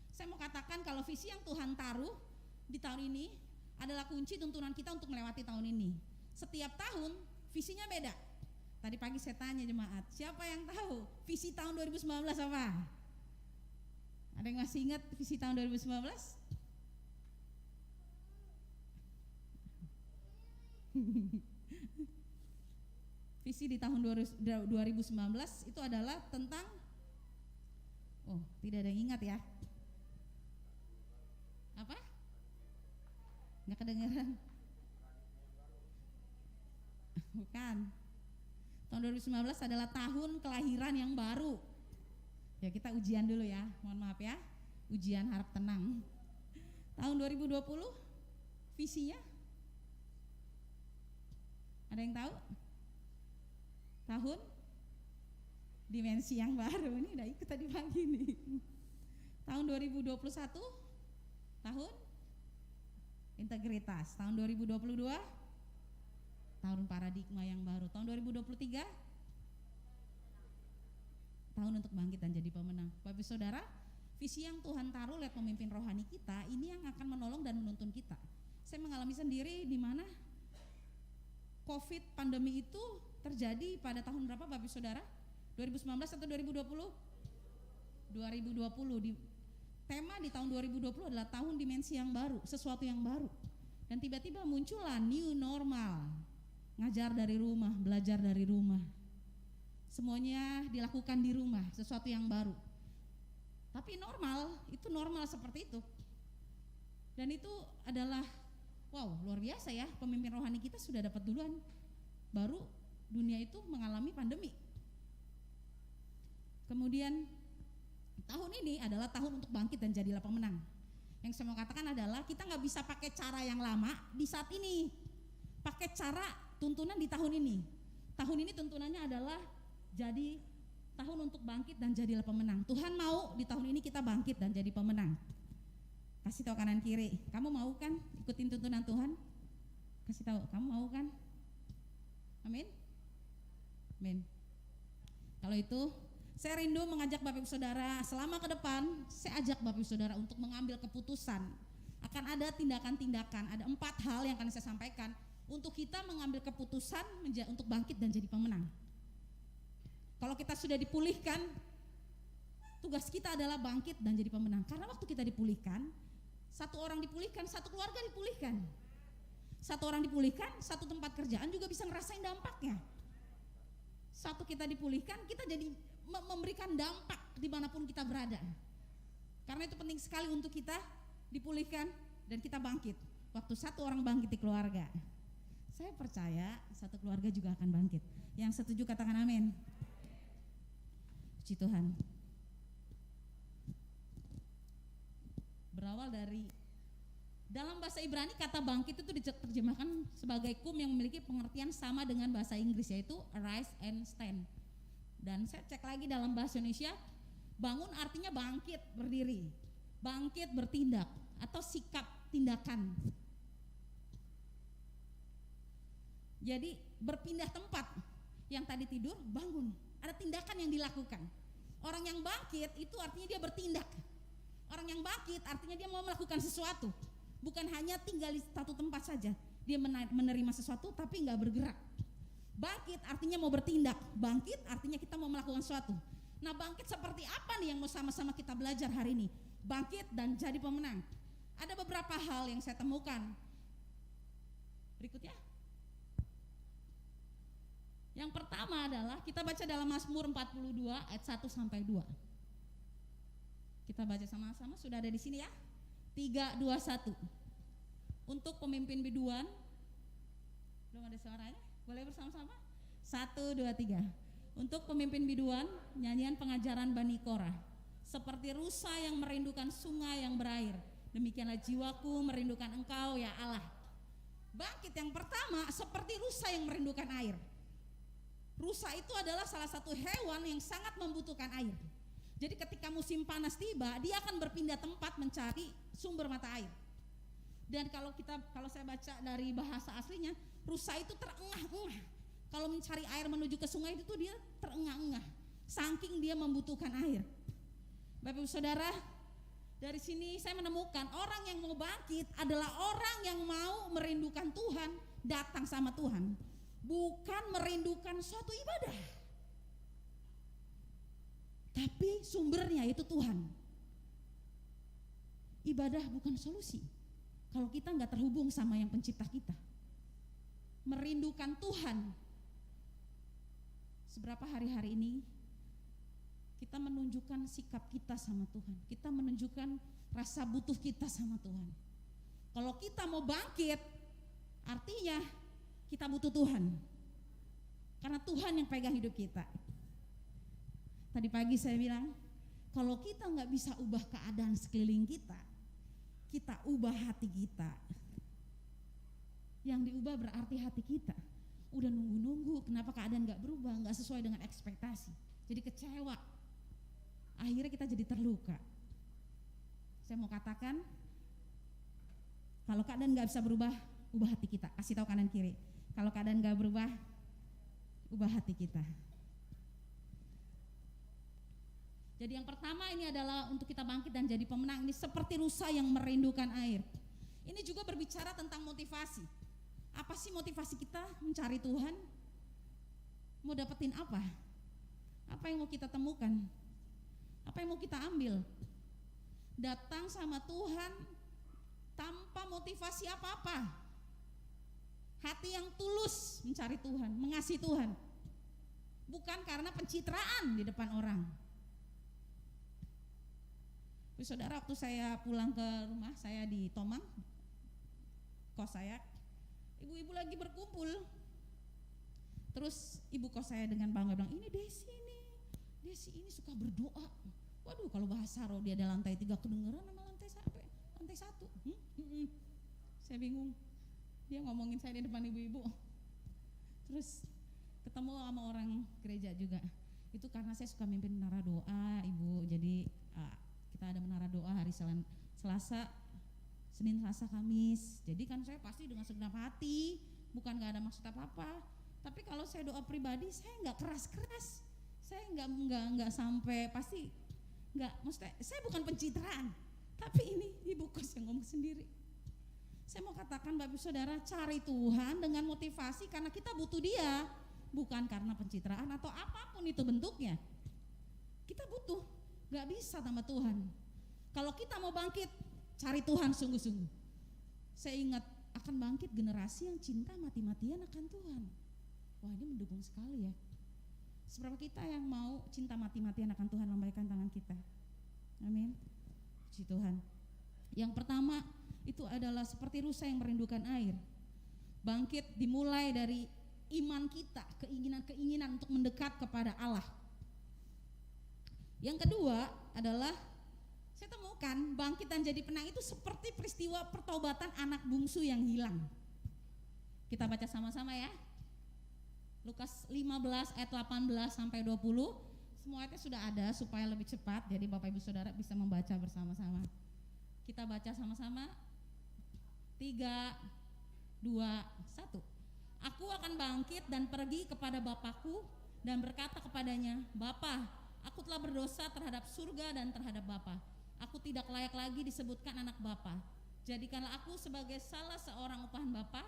Saya mau katakan kalau visi yang Tuhan taruh di tahun ini adalah kunci tuntunan kita untuk melewati tahun ini. Setiap tahun visinya beda. Tadi pagi saya tanya jemaat, siapa yang tahu visi tahun 2019 apa? Ada yang masih ingat visi tahun 2019? Visi di tahun 2019 itu adalah tentang, oh tidak ada yang ingat ya? Apa? Nggak kedengeran? Bukan. Tahun 2019 adalah tahun kelahiran yang baru. Ya kita ujian dulu ya, mohon maaf ya. Ujian harap tenang. Tahun 2020 visinya? Ada yang tahu? Tahun dimensi yang baru. Ini udah ikut tadi pagi nih. Tahun 2021 tahun integritas. Tahun 2022 tahun paradigma yang baru. Tahun 2023 tahun untuk bangkit dan jadi pemenang. Bapak Saudara, visi yang Tuhan taruh lewat pemimpin rohani kita ini yang akan menolong dan menuntun kita. Saya mengalami sendiri di mana COVID pandemi itu terjadi pada tahun berapa Bapak Saudara? 2019 atau 2020? 2020. Tema di tahun 2020 adalah tahun dimensi yang baru, sesuatu yang baru. Dan tiba-tiba muncullah new normal. Ngajar dari rumah, belajar dari rumah. Semuanya dilakukan di rumah, sesuatu yang baru. Tapi normal, itu normal seperti itu. Dan itu adalah, wow, luar biasa ya, pemimpin rohani kita sudah dapat duluan. Baru dunia itu mengalami pandemi. Kemudian tahun ini adalah tahun untuk bangkit dan jadilah pemenang. Yang saya mau katakan adalah kita nggak bisa pakai cara yang lama di saat ini. Pakai cara tuntunan di tahun ini. Tahun ini tuntunannya adalah jadi tahun untuk bangkit dan jadilah pemenang. Tuhan mau di tahun ini kita bangkit dan jadi pemenang. Kasih tahu kanan kiri, kamu mau kan ikutin tuntunan Tuhan? Kasih tahu, kamu mau kan? Amin. Amin. Kalau itu saya rindu mengajak Bapak Ibu Saudara selama ke depan, saya ajak Bapak Ibu Saudara untuk mengambil keputusan. Akan ada tindakan-tindakan, ada 4 hal yang akan saya sampaikan untuk kita mengambil keputusan untuk bangkit dan jadi pemenang. Kalau kita sudah dipulihkan, tugas kita adalah bangkit dan jadi pemenang. Karena waktu kita dipulihkan, 1 orang dipulihkan, 1 keluarga dipulihkan. 1 orang dipulihkan, 1 tempat kerjaan juga bisa ngerasain dampaknya. 1 kita dipulihkan, kita jadi memberikan dampak dimanapun kita berada. Karena itu penting sekali untuk kita dipulihkan dan kita bangkit. Waktu 1 orang bangkit di keluarga, saya percaya 1 keluarga juga akan bangkit. Yang setuju katakan amin. Puji Tuhan. Berawal dari dalam bahasa Ibrani kata bangkit itu diterjemahkan sebagai kum yang memiliki pengertian sama dengan bahasa Inggris, yaitu arise and stand. Dan saya cek lagi dalam bahasa Indonesia, bangun artinya bangkit, berdiri, bangkit, bertindak, atau sikap tindakan. Jadi berpindah tempat, yang tadi tidur bangun, ada tindakan yang dilakukan. Orang yang bangkit itu artinya dia bertindak. Orang yang bangkit artinya dia mau melakukan sesuatu, bukan hanya tinggal di satu tempat saja. Dia menerima sesuatu tapi nggak bergerak. Bangkit artinya mau bertindak, bangkit artinya kita mau melakukan sesuatu. Nah, bangkit seperti apa nih yang mau sama-sama kita belajar hari ini? Bangkit dan jadi pemenang. Ada beberapa hal yang saya temukan. Berikutnya. Yang pertama adalah kita baca dalam Mazmur 42 ayat 1 sampai 2. Kita baca sama-sama, sudah ada di sini ya. 3, 2, 1. Untuk pemimpin biduan, belum ada suaranya, boleh bersama-sama? 1, 2, 3. Untuk pemimpin biduan, nyanyian pengajaran Bani Korah. Seperti rusa yang merindukan sungai yang berair, Demikianlah jiwaku merindukan Engkau ya Allah. Bangkit yang pertama seperti rusa yang merindukan air. Rusa itu adalah salah satu hewan yang sangat membutuhkan air. Jadi ketika musim panas tiba, dia akan berpindah tempat mencari sumber mata air. Dan kalau saya baca dari bahasa aslinya, rusa itu terengah-engah. Kalau mencari air menuju ke sungai itu dia terengah-engah. Saking dia membutuhkan air. Bapak Ibu Saudara, dari sini saya menemukan orang yang mau bangkit adalah orang yang mau merindukan Tuhan, datang sama Tuhan, bukan merindukan suatu ibadah, tapi sumbernya itu Tuhan. Ibadah bukan solusi kalau kita nggak terhubung sama yang pencipta kita. Merindukan Tuhan. Seberapa hari-hari ini kita menunjukkan sikap kita sama Tuhan. Kita menunjukkan rasa butuh kita sama Tuhan. Kalau kita mau bangkit, artinya kita butuh Tuhan. Karena Tuhan yang pegang hidup kita. Tadi pagi saya bilang, kalau kita nggak bisa ubah keadaan sekeliling kita, kita ubah hati kita. Yang diubah berarti hati kita. Udah nunggu-nunggu, kenapa keadaan nggak berubah, nggak sesuai dengan ekspektasi. Jadi kecewa. Akhirnya kita jadi terluka. Saya mau katakan, kalau keadaan nggak bisa berubah, ubah hati kita. Kasih tahu kanan kiri. Kalau keadaan nggak berubah, ubah hati kita. Jadi yang pertama ini adalah untuk kita bangkit dan jadi pemenang. Ini seperti rusa yang merindukan air. Ini juga berbicara tentang motivasi. Apa sih motivasi kita mencari Tuhan? Mau dapetin apa? Apa yang mau kita temukan? Apa yang mau kita ambil? Datang sama Tuhan tanpa motivasi apa-apa. Hati yang tulus mencari Tuhan, mengasihi Tuhan. Bukan karena pencitraan di depan orang. Saudara, waktu saya pulang ke rumah saya di Tomang, kos saya, ibu-ibu lagi berkumpul. Terus ibu kos saya dengan bangga bilang, ini Desi ini suka berdoa. Waduh, kalau bahasa roh dia ada lantai 3 kedengeran sama lantai 1. Saya bingung. Dia ngomongin saya di depan ibu-ibu. Terus ketemu sama orang gereja juga. Itu karena saya suka mimpin menara doa, ibu. Jadi kita ada menara doa hari Selasa, Senin, Selasa, Kamis. Jadi kan saya pasti dengan segenap hati, bukan gak ada maksud apa-apa. Tapi kalau saya doa pribadi, saya nggak keras-keras. Saya nggak sampai pasti nggak. Maksudnya saya bukan pencitraan. Tapi ini ibu kos yang ngomong sendiri. Saya mau katakan Bapak Ibu Saudara, cari Tuhan dengan motivasi karena kita butuh Dia, bukan karena pencitraan atau apapun itu bentuknya. Kita butuh, nggak bisa sama Tuhan. Kalau kita mau bangkit, cari Tuhan sungguh-sungguh. Saya ingat akan bangkit generasi yang cinta mati-matian akan Tuhan. Wah, ini mendukung sekali ya. Seberapa kita yang mau cinta mati-matian akan Tuhan, lambaikan tangan kita. Amin. Puji Tuhan. Yang pertama itu adalah seperti rusa yang merindukan air. Bangkit dimulai dari iman kita, keinginan-keinginan untuk mendekat kepada Allah. Yang kedua adalah saya temukan bangkit dan jadi penang itu seperti peristiwa pertobatan anak bungsu yang hilang. Kita baca sama-sama ya. Lukas 15 ayat 18 sampai 20. Semua ayatnya sudah ada supaya lebih cepat. Jadi Bapak Ibu Saudara bisa membaca bersama-sama. Kita baca sama-sama. 3, 2, 1. Aku akan bangkit dan pergi kepada Bapakku dan berkata kepadanya, Bapa, aku telah berdosa terhadap surga dan terhadap Bapa. Aku tidak layak lagi disebutkan anak Bapa. Jadikanlah aku sebagai salah seorang upahan Bapa.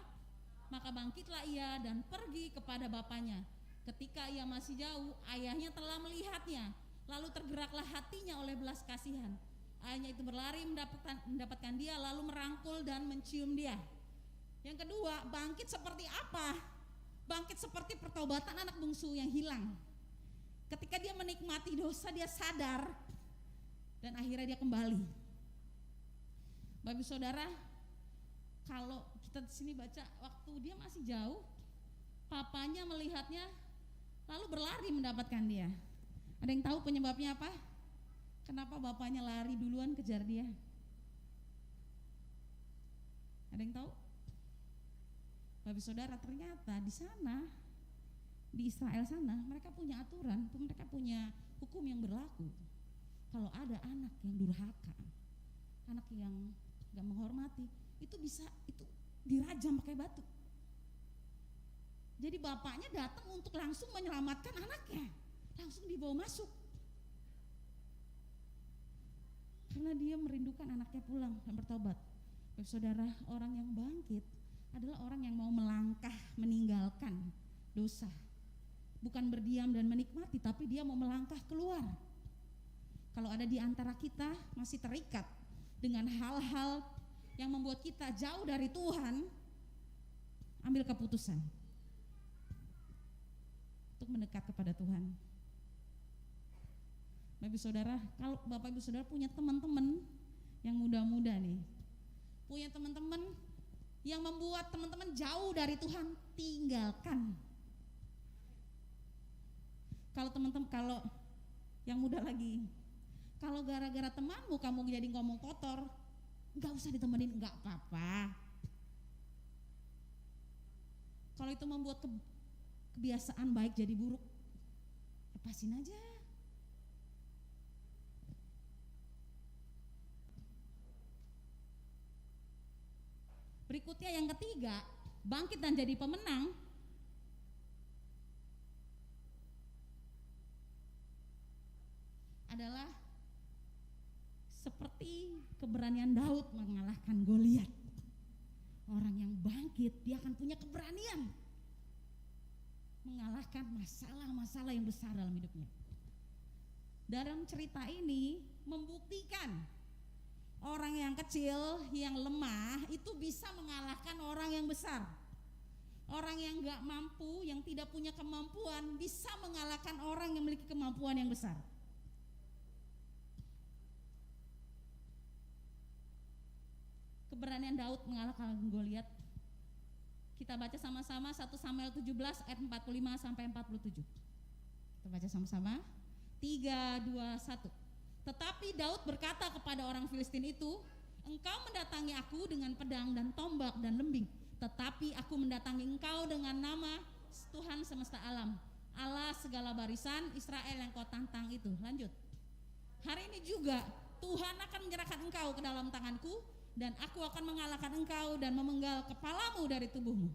Maka bangkitlah ia dan pergi kepada bapaknya. Ketika ia masih jauh, ayahnya telah melihatnya. Lalu tergeraklah hatinya oleh belas kasihan. Ayahnya itu berlari mendapatkan dia, lalu merangkul dan mencium dia. Yang kedua, bangkit seperti apa? Bangkit seperti pertobatan anak bungsu yang hilang. Ketika dia menikmati dosa, dia sadar dan akhirnya dia kembali. Bapak Ibu Saudara, kalau kita di sini baca waktu dia masih jauh, papanya melihatnya lalu berlari mendapatkan dia. Ada yang tahu penyebabnya apa? Kenapa bapaknya lari duluan kejar dia? Ada yang tahu? Bapak saudara, ternyata di sana, di Israel sana, mereka punya aturan, mereka punya hukum yang berlaku. Kalau ada anak yang durhaka, anak yang gak menghormati, itu bisa itu dirajam pakai batu. Jadi bapaknya datang untuk langsung menyelamatkan anaknya, langsung dibawa masuk. Karena dia merindukan anaknya pulang dan bertobat. Bapak saudara, orang yang bangkit adalah orang yang mau melangkah meninggalkan dosa. Bukan berdiam dan menikmati, tapi dia mau melangkah keluar. Kalau ada di antara kita masih terikat dengan hal-hal yang membuat kita jauh dari Tuhan, ambil keputusan untuk mendekat kepada Tuhan. Bapak Ibu Saudara, kalau Bapak Ibu Saudara punya teman-teman yang muda-muda nih, punya teman-teman yang membuat teman-teman jauh dari Tuhan, tinggalkan. Kalau yang muda lagi, kalau gara-gara temanmu kamu jadi ngomong kotor, nggak usah ditemenin, nggak apa-apa. Kalau itu membuat kebiasaan baik jadi buruk, lepasin aja. Berikutnya yang ketiga, bangkit dan jadi pemenang. Adalah seperti keberanian Daud mengalahkan Goliat. Orang yang bangkit, dia akan punya keberanian mengalahkan masalah-masalah yang besar dalam hidupnya. Dalam cerita ini membuktikan orang yang kecil, yang lemah itu bisa mengalahkan orang yang besar. Orang yang gak mampu, yang tidak punya kemampuan bisa mengalahkan orang yang memiliki kemampuan yang besar. Keberanian Daud mengalahkan Goliat. Kita baca sama-sama 1 Samuel 17 ayat 45 sampai 47. Kita baca sama-sama. 3, 2, 1. Tetapi Daud berkata kepada orang Filistin itu, engkau mendatangi aku dengan pedang dan tombak dan lembing, tetapi aku mendatangi engkau dengan nama Tuhan semesta alam, Allah segala barisan Israel yang kau tantang itu. Lanjut. Hari ini juga Tuhan akan menyerahkan engkau ke dalam tanganku, dan aku akan mengalahkan engkau dan memenggal kepalamu dari tubuhmu.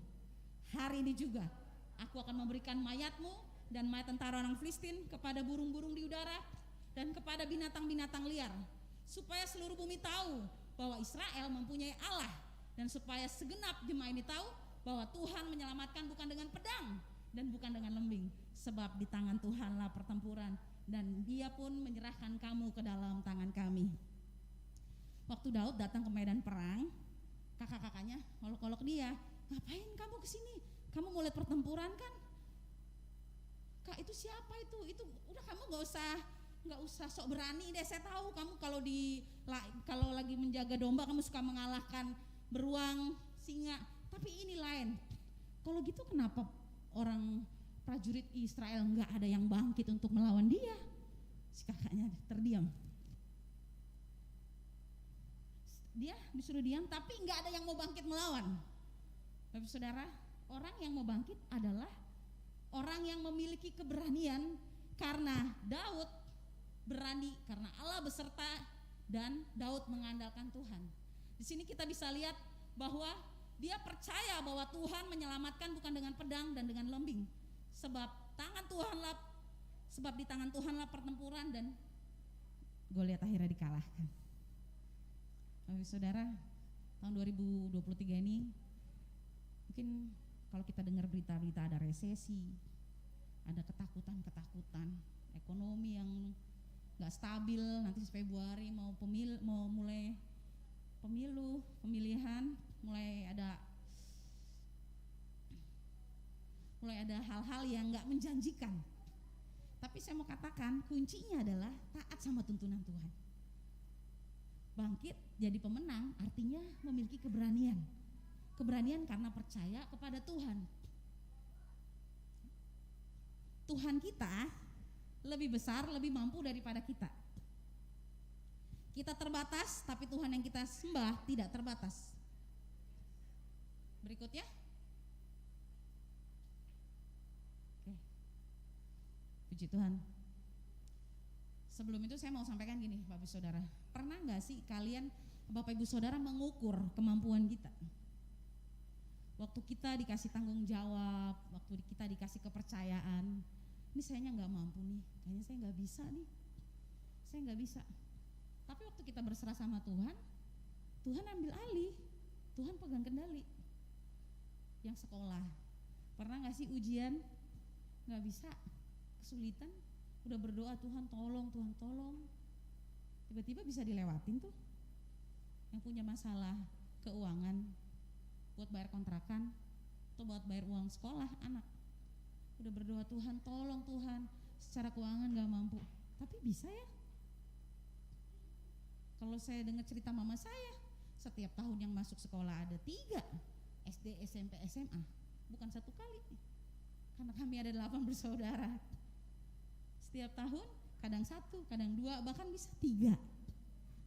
Hari ini juga aku akan memberikan mayatmu dan mayat tentara orang Filistin kepada burung-burung di udara dan kepada binatang-binatang liar, supaya seluruh bumi tahu bahwa Israel mempunyai Allah, dan supaya segenap jemaah ini tahu bahwa Tuhan menyelamatkan bukan dengan pedang dan bukan dengan lembing, sebab di tangan Tuhanlah pertempuran, dan Dia pun menyerahkan kamu ke dalam tangan kami. Waktu Daud datang ke medan perang, kakak-kakaknya olok-olok dia, ngapain kamu kesini? Kamu mau lihat pertempuran kan? Kak, itu siapa itu? Itu udah, kamu nggak usah sok berani deh. Saya tahu kamu kalau lagi menjaga domba kamu suka mengalahkan beruang, singa. Tapi ini lain. Kalau gitu kenapa orang prajurit Israel nggak ada yang bangkit untuk melawan dia? Si kakaknya terdiam. Dia disuruh diam, tapi nggak ada yang mau bangkit melawan. Bapak saudara, orang yang mau bangkit adalah orang yang memiliki keberanian, karena Daud berani karena Allah beserta dan Daud mengandalkan Tuhan. Di sini kita bisa lihat bahwa dia percaya bahwa Tuhan menyelamatkan bukan dengan pedang dan dengan lembing, sebab di tangan Tuhanlah pertempuran, dan Goliat akhirnya dikalahkan. Bapak saudara, tahun 2023 ini mungkin kalau kita dengar berita-berita ada resesi, ada ketakutan, ekonomi yang nggak stabil, nanti Februari mau mulai pemilihan, mulai ada hal-hal yang nggak menjanjikan. Tapi saya mau katakan kuncinya adalah taat sama tuntunan Tuhan. Bangkit jadi pemenang artinya memiliki keberanian. Keberanian karena percaya kepada Tuhan. Tuhan kita lebih besar, lebih mampu daripada kita. Kita terbatas, tapi Tuhan yang kita sembah tidak terbatas. Berikutnya. Oke. Puji Tuhan. Sebelum itu saya mau sampaikan gini, Bapak Ibu Saudara. Pernah nggak sih kalian, Bapak Ibu Saudara, mengukur kemampuan kita? Waktu kita dikasih tanggung jawab, waktu kita dikasih kepercayaan, ini sayanya nggak mampu nih, kayaknya saya nggak bisa nih, saya nggak bisa. Tapi waktu kita berserah sama Tuhan, Tuhan ambil alih, Tuhan pegang kendali. Yang sekolah, pernah nggak sih ujian nggak bisa, kesulitan, udah berdoa Tuhan tolong, tiba-tiba bisa dilewatin tuh. Yang punya masalah keuangan, buat bayar kontrakan atau buat bayar uang sekolah anak, udah berdoa Tuhan tolong Tuhan, secara keuangan gak mampu, tapi bisa ya. Kalau saya dengar cerita mama saya, setiap tahun yang masuk sekolah ada 3, SD, SMP, SMA, bukan 1 kali, karena kami ada 8 bersaudara. Setiap tahun kadang 1, kadang 2, bahkan bisa 3,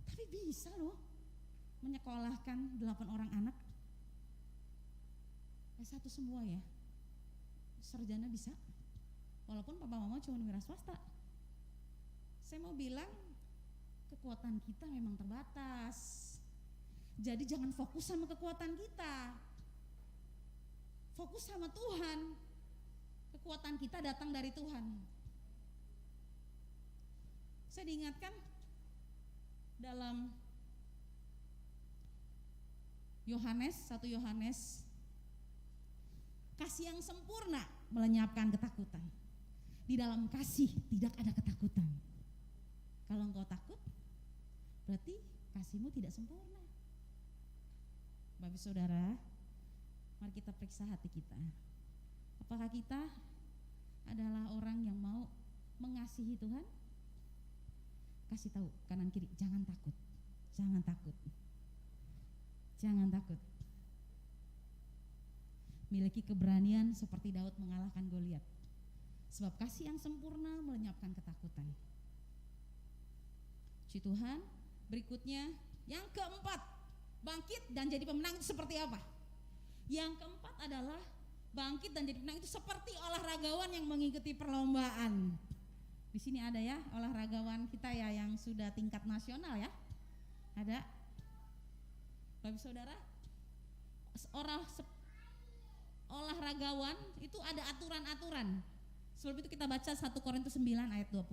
tapi bisa loh menyekolahkan 8 orang anak. S1 semua ya, sarjana bisa, walaupun papa mama cuma wira swasta. Saya mau bilang kekuatan kita memang terbatas, jadi jangan fokus sama kekuatan kita, fokus sama Tuhan. Kekuatan kita datang dari Tuhan. Saya diingatkan dalam Yohanes, 1 Yohanes, kasih yang sempurna melenyapkan ketakutan. Di dalam kasih tidak ada ketakutan. Kalau engkau takut, berarti kasihmu tidak sempurna. Bapak Saudara, mari kita periksa hati kita. Apakah kita adalah orang yang mau mengasihi Tuhan? Kasih tahu kanan kiri, jangan takut, jangan takut, jangan takut. Miliki keberanian seperti Daud mengalahkan Goliat. Sebab kasih yang sempurna melenyapkan ketakutan. Puji Tuhan. Berikutnya yang keempat, bangkit dan jadi pemenang itu seperti apa? Yang keempat adalah bangkit dan jadi pemenang itu seperti olahragawan yang mengikuti perlombaan. Di sini ada ya olahragawan kita ya yang sudah tingkat nasional ya. Ada. Bapak Saudara, olahragawan itu ada aturan-aturan. Sebelum itu kita baca 1 Korintus 9 ayat 25.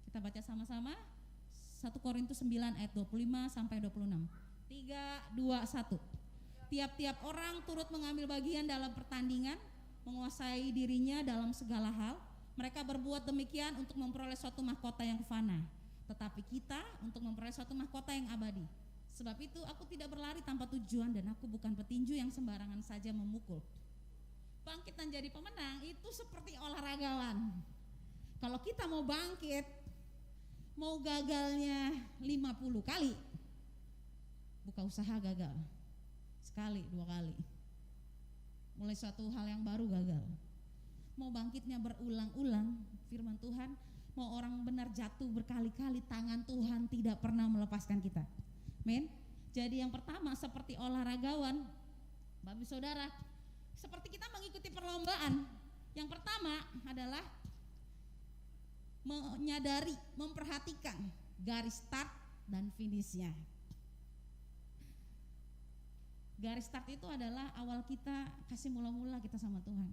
Kita baca sama-sama 1 Korintus 9 ayat 25 sampai 26. 3, 2, 1. Tiap-tiap orang turut mengambil bagian dalam pertandingan, menguasai dirinya dalam segala hal. Mereka berbuat demikian untuk memperoleh suatu mahkota yang fana, tetapi kita untuk memperoleh suatu mahkota yang abadi. Sebab itu aku tidak berlari tanpa tujuan dan aku bukan petinju yang sembarangan saja memukul. Bangkit dan jadi pemenang itu seperti olahragawan. Kalau kita mau bangkit, mau gagalnya 50 kali, buka usaha gagal. Sekali, 2 kali. Mulai suatu hal yang baru gagal. Mau bangkitnya berulang-ulang, firman Tuhan, mau orang benar jatuh berkali-kali, tangan Tuhan tidak pernah melepaskan kita. Men, jadi yang pertama seperti olahragawan, Bapak Saudara, seperti kita mengikuti perlombaan. Yang pertama adalah menyadari, memperhatikan garis start dan finishnya. Garis start itu adalah awal kita kasih mula-mula kita sama Tuhan.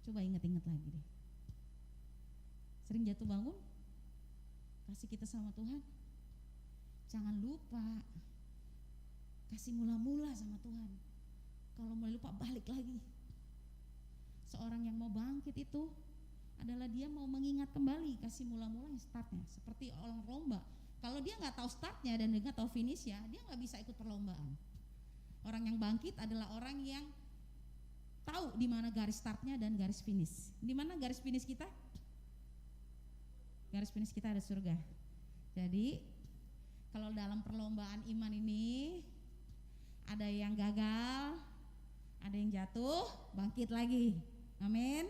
Coba ingat-ingat lagi deh. Sering jatuh bangun, kasih kita sama Tuhan. Jangan lupa kasih mula-mula sama Tuhan. Kalau mulai lupa balik lagi. Seorang yang mau bangkit itu adalah dia mau mengingat kembali kasih mula-mula yang startnya. Seperti orang lomba. Kalau dia nggak tahu startnya dan dia nggak tahu finishnya, dia nggak bisa ikut perlombaan. Orang yang bangkit adalah orang yang tahu di mana garis startnya dan garis finish. Di mana garis finish kita? Garis finish kita ada surga. Jadi kalau dalam perlombaan iman ini ada yang gagal, ada yang jatuh, bangkit lagi. Amin.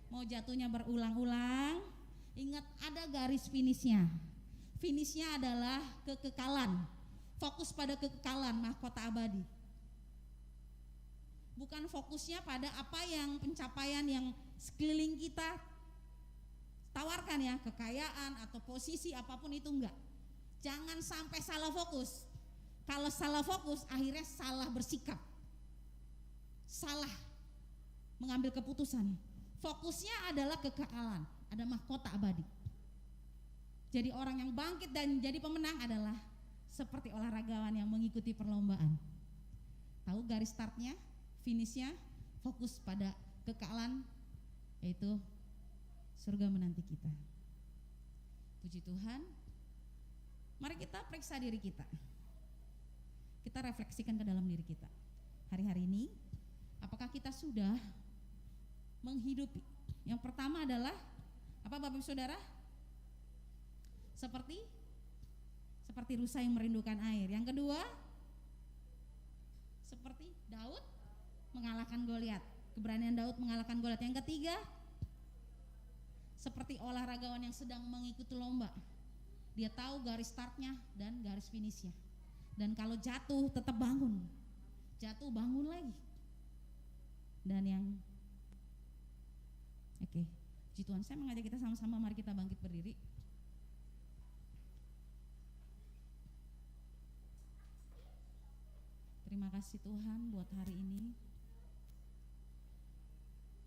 Mau jatuhnya berulang-ulang, ingat ada garis finishnya. Finishnya adalah kekekalan. Fokus pada kekekalan, mahkota abadi. bukan fokusnya pada apa yang pencapaian yang sekeliling kita tawarkan ya, kekayaan atau posisi apapun itu, enggak. Jangan sampai salah fokus. Kalau salah fokus akhirnya salah bersikap, salah mengambil keputusan. Fokusnya adalah kekekalan, ada mahkota abadi. Jadi orang yang bangkit dan jadi pemenang adalah seperti olahragawan yang mengikuti perlombaan. Tahu garis startnya, finishnya, fokus pada kekekalan, yaitu surga menanti kita. Puji Tuhan. Mari kita periksa diri kita. Kita refleksikan ke dalam diri kita. Hari-hari ini, apakah kita sudah menghidupi? Yang pertama adalah apa Bapak Ibu Saudara? Seperti rusa yang merindukan air. Yang kedua, seperti Daud mengalahkan Goliat. Keberanian Daud mengalahkan Goliat. Yang ketiga, seperti olahragawan yang sedang mengikuti lomba. Dia tahu garis startnya dan garis finishnya. Dan kalau jatuh tetap bangun. Jatuh bangun lagi. Dan yang puji Tuhan, saya mengajak kita sama-sama, mari kita bangkit berdiri. Terima kasih Tuhan buat hari ini.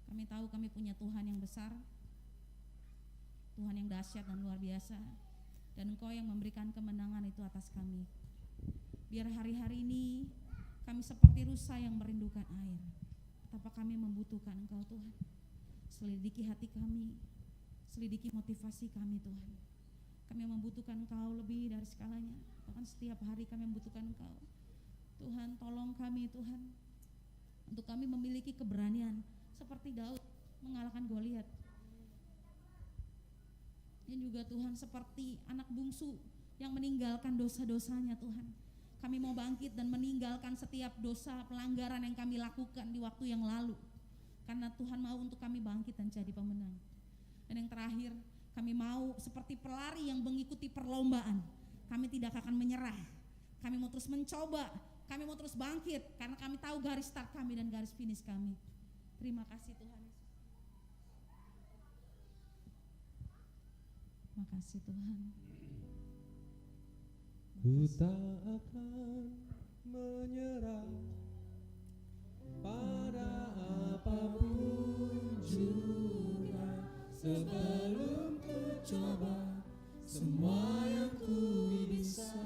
Kami tahu kami punya Tuhan yang besar, Tuhan yang dahsyat dan luar biasa, dan Engkau yang memberikan kemenangan itu atas kami. Biar hari-hari ini kami seperti rusa yang merindukan air. Betapa kami membutuhkan Engkau Tuhan. Selidiki hati kami, selidiki motivasi kami Tuhan. Kami membutuhkan Engkau lebih dari segalanya. Bahkan setiap hari kami membutuhkan Engkau. Tuhan, tolong kami Tuhan, untuk kami memiliki keberanian seperti Daud mengalahkan Goliat. Dan juga Tuhan seperti anak bungsu yang meninggalkan dosa-dosanya Tuhan. Kami mau bangkit dan meninggalkan setiap dosa pelanggaran yang kami lakukan di waktu yang lalu. Karena Tuhan mau untuk kami bangkit dan jadi pemenang. Dan yang terakhir, kami mau seperti pelari yang mengikuti perlombaan. Kami tidak akan menyerah. Kami mau terus mencoba. Kami mau terus bangkit karena kami tahu garis start kami dan garis finish kami. Terima kasih Tuhan Yesus. Terima kasih Tuhan. Ku tak akan menyerah pada apapun juga, sebelum ku coba semua yang ku bisa,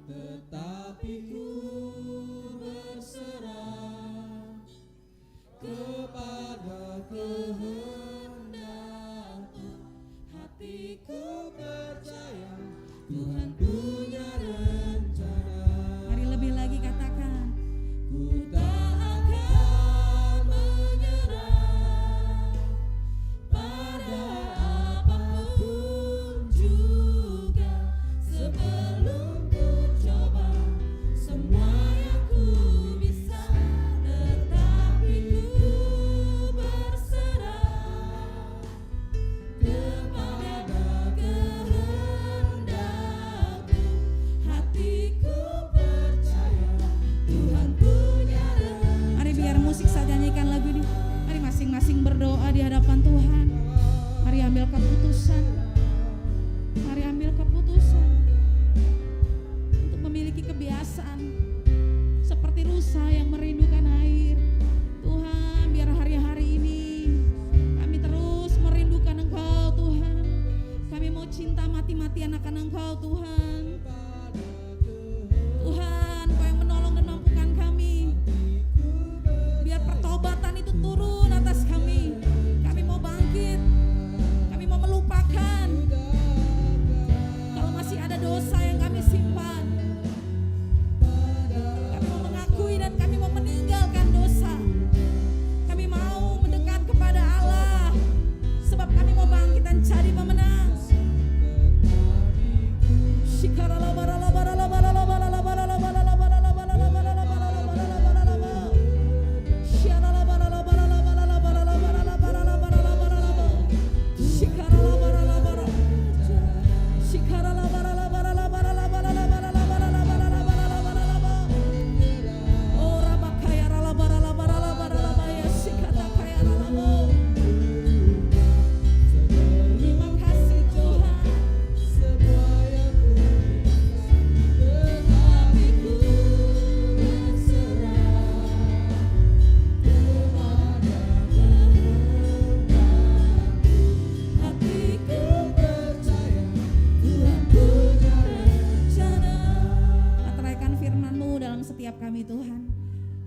tetapi ku berserah kepada kehendak-Mu. Hatiku percaya Tuhan punya rencana. Mari lebih lagi katakan, ku tak akan menyerah pada apapun juga, sebelum ku coba semua yang ku bisa, tetapi ku berserah kepada kehendak-Mu. Hatiku percaya Tuhan punya rencana. mari biar musik saja nyanyikan lagu ini. Mari masing-masing berdoa di hadapan Tuhan. Mari ambil keputusan. Mari ambil keputusan untuk memiliki kebiasaan seperti rusa yang merindukan air. Tuhan, biar hari-hari ini kami terus merindukan Engkau Tuhan. Kami mau cinta mati-matian akan Engkau Tuhan. Tuhan, Kau yang menolong dan mampukan kami. Biar pertobatan itu turun atas kami. Kami mau bangkit. Kami mau melupakan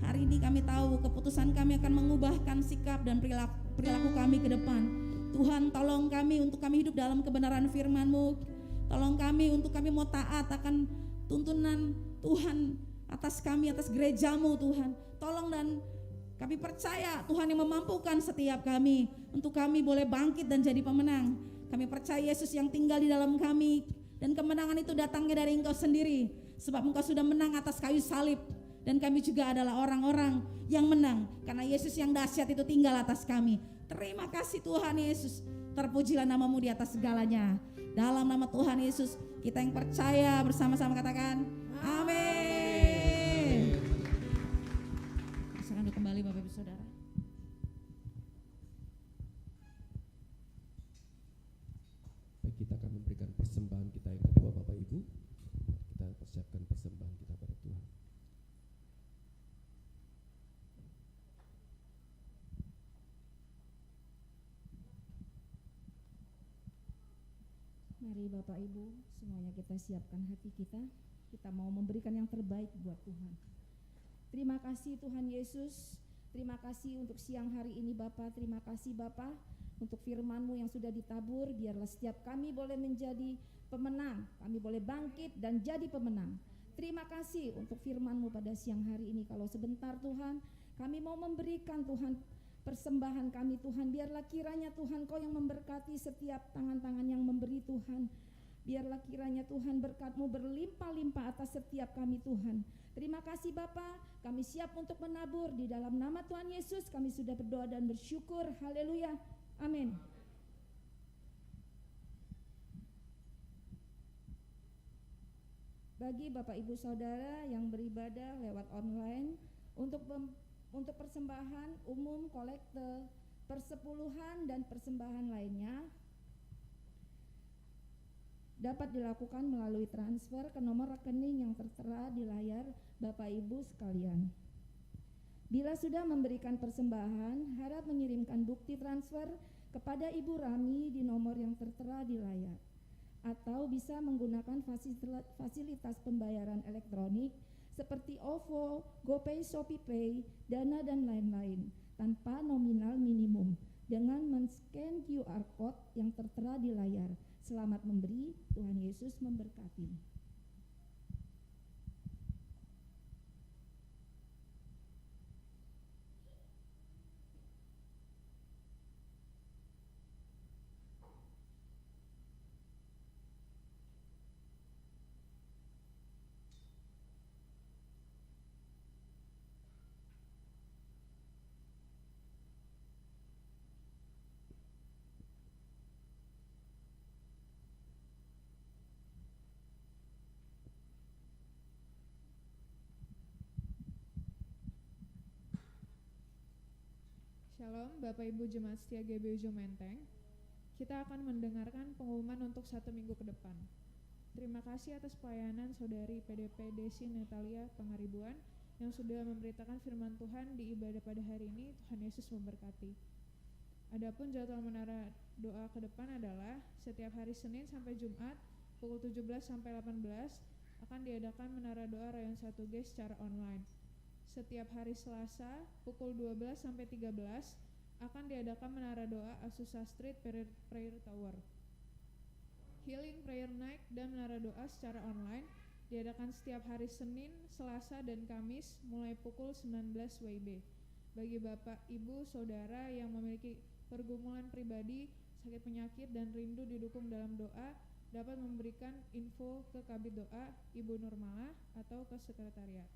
Hari ini kami tahu keputusan kami akan mengubahkan sikap dan perilaku kami ke depan. Tuhan, tolong kami untuk kami hidup dalam kebenaran firman-Mu. Tolong kami untuk kami mau taat akan tuntunan Tuhan atas kami, atas gereja-Mu Tuhan. Tolong dan kami percaya Tuhan yang memampukan setiap kami untuk kami boleh bangkit dan jadi pemenang. Kami percaya Yesus yang tinggal di dalam kami, dan kemenangan itu datangnya dari Engkau sendiri, sebab Engkau sudah menang atas kayu salib, dan kami juga adalah orang-orang yang menang karena Yesus yang dahsyat itu tinggal atas kami. Terima kasih Tuhan Yesus, terpujilah nama-Mu di atas segalanya. Dalam nama Tuhan Yesus kita yang percaya bersama-sama katakan amin. Silakan kembali Bapak Ibu Saudara. Baik, kita akan memberikan persembahan kita yang kedua Bapak Ibu. Kita persiapkan persembahan kita pada Tuhan. Mari Bapak Ibu, semuanya kita siapkan hati kita. Kita mau memberikan yang terbaik buat Tuhan. Terima kasih Tuhan Yesus. Terima kasih untuk siang hari ini Bapak. Terima kasih Bapak untuk firman-Mu yang sudah ditabur. Biarlah setiap kami boleh menjadi pemenang. Kami boleh bangkit dan jadi pemenang. Terima kasih untuk firman-Mu pada siang hari ini. Kalau sebentar Tuhan, kami mau memberikan Tuhan persembahan kami Tuhan. Biarlah kiranya Tuhan Kau yang memberkati setiap tangan-tangan yang memberi Tuhan. Biarlah kiranya Tuhan berkat-Mu berlimpah-limpah atas setiap kami Tuhan. Terima kasih Bapa, kami siap untuk menabur di dalam nama Tuhan Yesus. Kami sudah berdoa dan bersyukur. Haleluya. Amin. Bagi Bapak Ibu Saudara yang beribadah lewat online, untuk persembahan umum, kolekte, persepuluhan dan persembahan lainnya dapat dilakukan melalui transfer ke nomor rekening yang tertera di layar Bapak Ibu sekalian. Bila sudah memberikan persembahan, harap mengirimkan bukti transfer kepada Ibu Rami di nomor yang tertera di layar, atau bisa menggunakan fasilitas pembayaran elektronik seperti OVO, GoPay, ShopeePay, Dana dan lain-lain tanpa nominal minimum dengan men-scan QR Code yang tertera di layar. Selamat memberi, Tuhan Yesus memberkati. Shalom Bapak Ibu Jemaat Setia GBU Menteng. Kita akan mendengarkan pengumuman untuk 1 minggu ke depan. Terima kasih atas pelayanan Saudari PDP Desi Natalia Pangaribuan yang sudah memberitakan firman Tuhan di ibadah pada hari ini. Tuhan Yesus memberkati. Adapun jadwal menara doa ke depan adalah setiap hari Senin sampai Jumat pukul 17 sampai 18 akan diadakan menara doa Rayon 1G secara online. Setiap hari Selasa pukul 12 sampai 13 akan diadakan menara doa Azusa Street Prayer Tower. Healing Prayer Night dan menara doa secara online diadakan setiap hari Senin, Selasa, dan Kamis mulai pukul 19 WIB. Bagi Bapak, Ibu, Saudara yang memiliki pergumulan pribadi, sakit penyakit, dan rindu didukung dalam doa, dapat memberikan info ke Kabid Doa Ibu Nurmala atau ke sekretariat.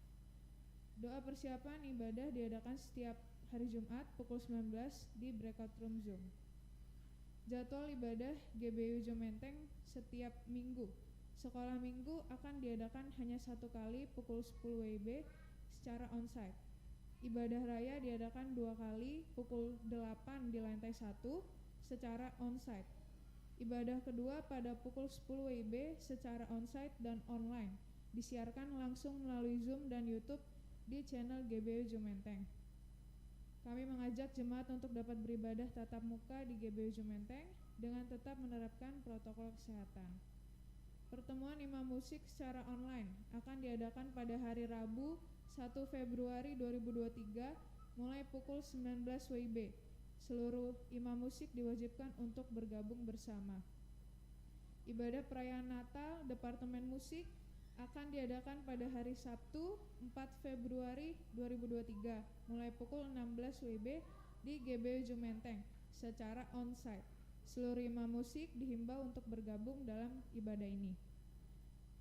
Doa persiapan ibadah diadakan setiap hari Jumat pukul 19 di breakout room Zoom. Jadwal ibadah GBU Menteng setiap minggu. Sekolah minggu akan diadakan hanya 1 kali pukul 10 WIB secara onsite. Ibadah raya diadakan 2 kali pukul 8 di lantai 1 secara onsite. Ibadah kedua pada pukul 10 WIB secara onsite dan online. Disiarkan langsung melalui Zoom dan YouTube di channel GBU Menteng. Kami mengajak jemaat untuk dapat beribadah tatap muka di GBU Menteng dengan tetap menerapkan protokol kesehatan. Pertemuan imam musik secara online akan diadakan pada hari Rabu 1 Februari 2023 mulai pukul 19 WIB. Seluruh imam musik diwajibkan untuk bergabung bersama. Ibadah perayaan Natal Departemen Musik akan diadakan pada hari Sabtu 4 Februari 2023 mulai pukul 16 WIB di GBW Jumenteng secara on-site. Seluruh imam musik dihimbau untuk bergabung dalam ibadah ini.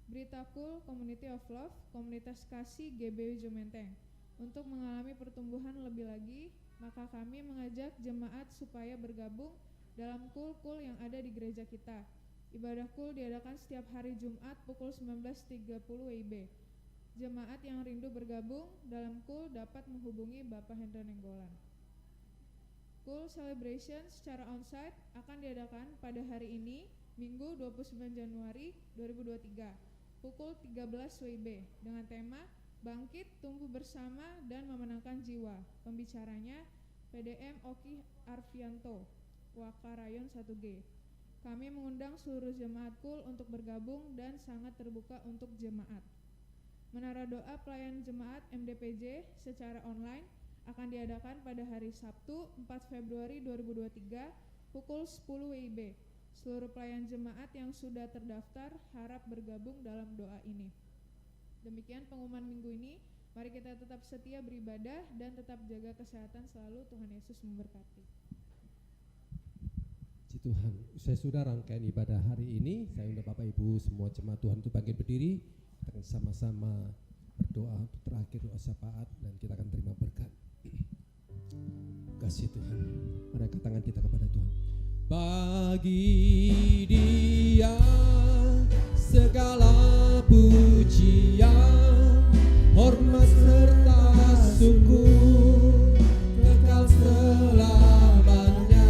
Berita Cool Community of Love, komunitas kasih GBW Jumenteng. Untuk mengalami pertumbuhan lebih lagi, maka kami mengajak jemaat supaya bergabung dalam Cool yang ada di gereja kita. Ibadah Cool diadakan setiap hari Jumat pukul 19.30 WIB. Jemaat yang rindu bergabung dalam Cool dapat menghubungi Bapak Hendra Nenggolan. Cool Celebration secara onsite akan diadakan pada hari ini, Minggu 29 Januari 2023, pukul 13 WIB dengan tema Bangkit, Tumbuh Bersama, dan Memenangkan Jiwa. Pembicaranya PDM Oki Arfianto, Wakarayon 1G. Kami mengundang seluruh jemaat Cool untuk bergabung dan sangat terbuka untuk jemaat. Menara Doa Pelayanan Jemaat MDPJ secara online akan diadakan pada hari Sabtu 4 Februari 2023 pukul 10 WIB. Seluruh pelayan jemaat yang sudah terdaftar harap bergabung dalam doa ini. Demikian pengumuman minggu ini. Mari kita tetap setia beribadah dan tetap jaga kesehatan selalu. Tuhan Yesus memberkati. Puji Tuhan, saya sudah rangkaian ibadah hari ini. Saya undang Bapak Ibu semua jemaat Tuhan untuk bangkit berdiri. Kita akan sama-sama berdoa untuk terakhir doa syafaat dan kita akan terima berkat. Kasih Tuhan, mari angkat tangan kita kepada Tuhan. Bagi Dia segala pujian, hormat serta syukur kekal selamanya.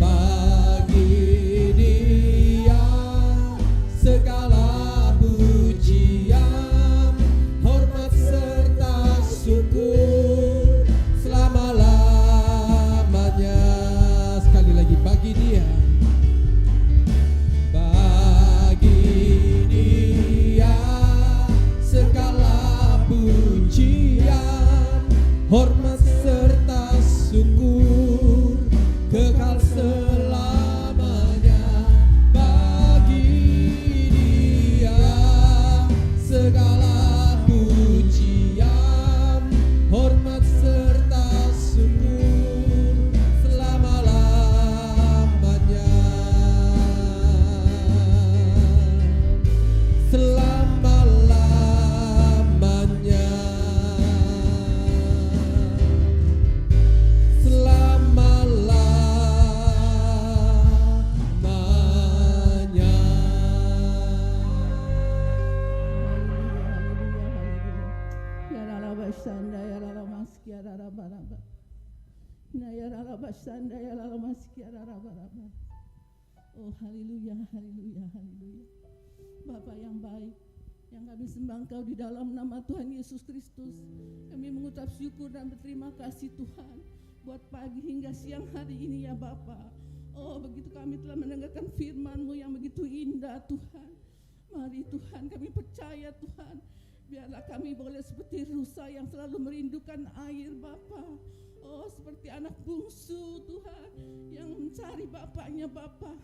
Bagi Dia segala pujian, hormat serta syukur selama-lamanya. Sekali lagi, bagi Dia. Hormat serta syukur kekal selamanya. Bagi Dia segala pujian, hormat serta syukur selama-lamanya. Oh haleluya, haleluya, haleluya. Bapa yang baik, yang kami sembah Engkau di dalam nama Tuhan Yesus Kristus. Kami mengucap syukur dan berterima kasih Tuhan buat pagi hingga siang hari ini ya Bapa. Oh begitu kami telah mendengarkan firman-Mu yang begitu indah Tuhan. Mari Tuhan, kami percaya Tuhan, biarlah kami boleh seperti rusa yang selalu merindukan air Bapa. Oh seperti anak bungsu Tuhan yang mencari bapaknya Bapa.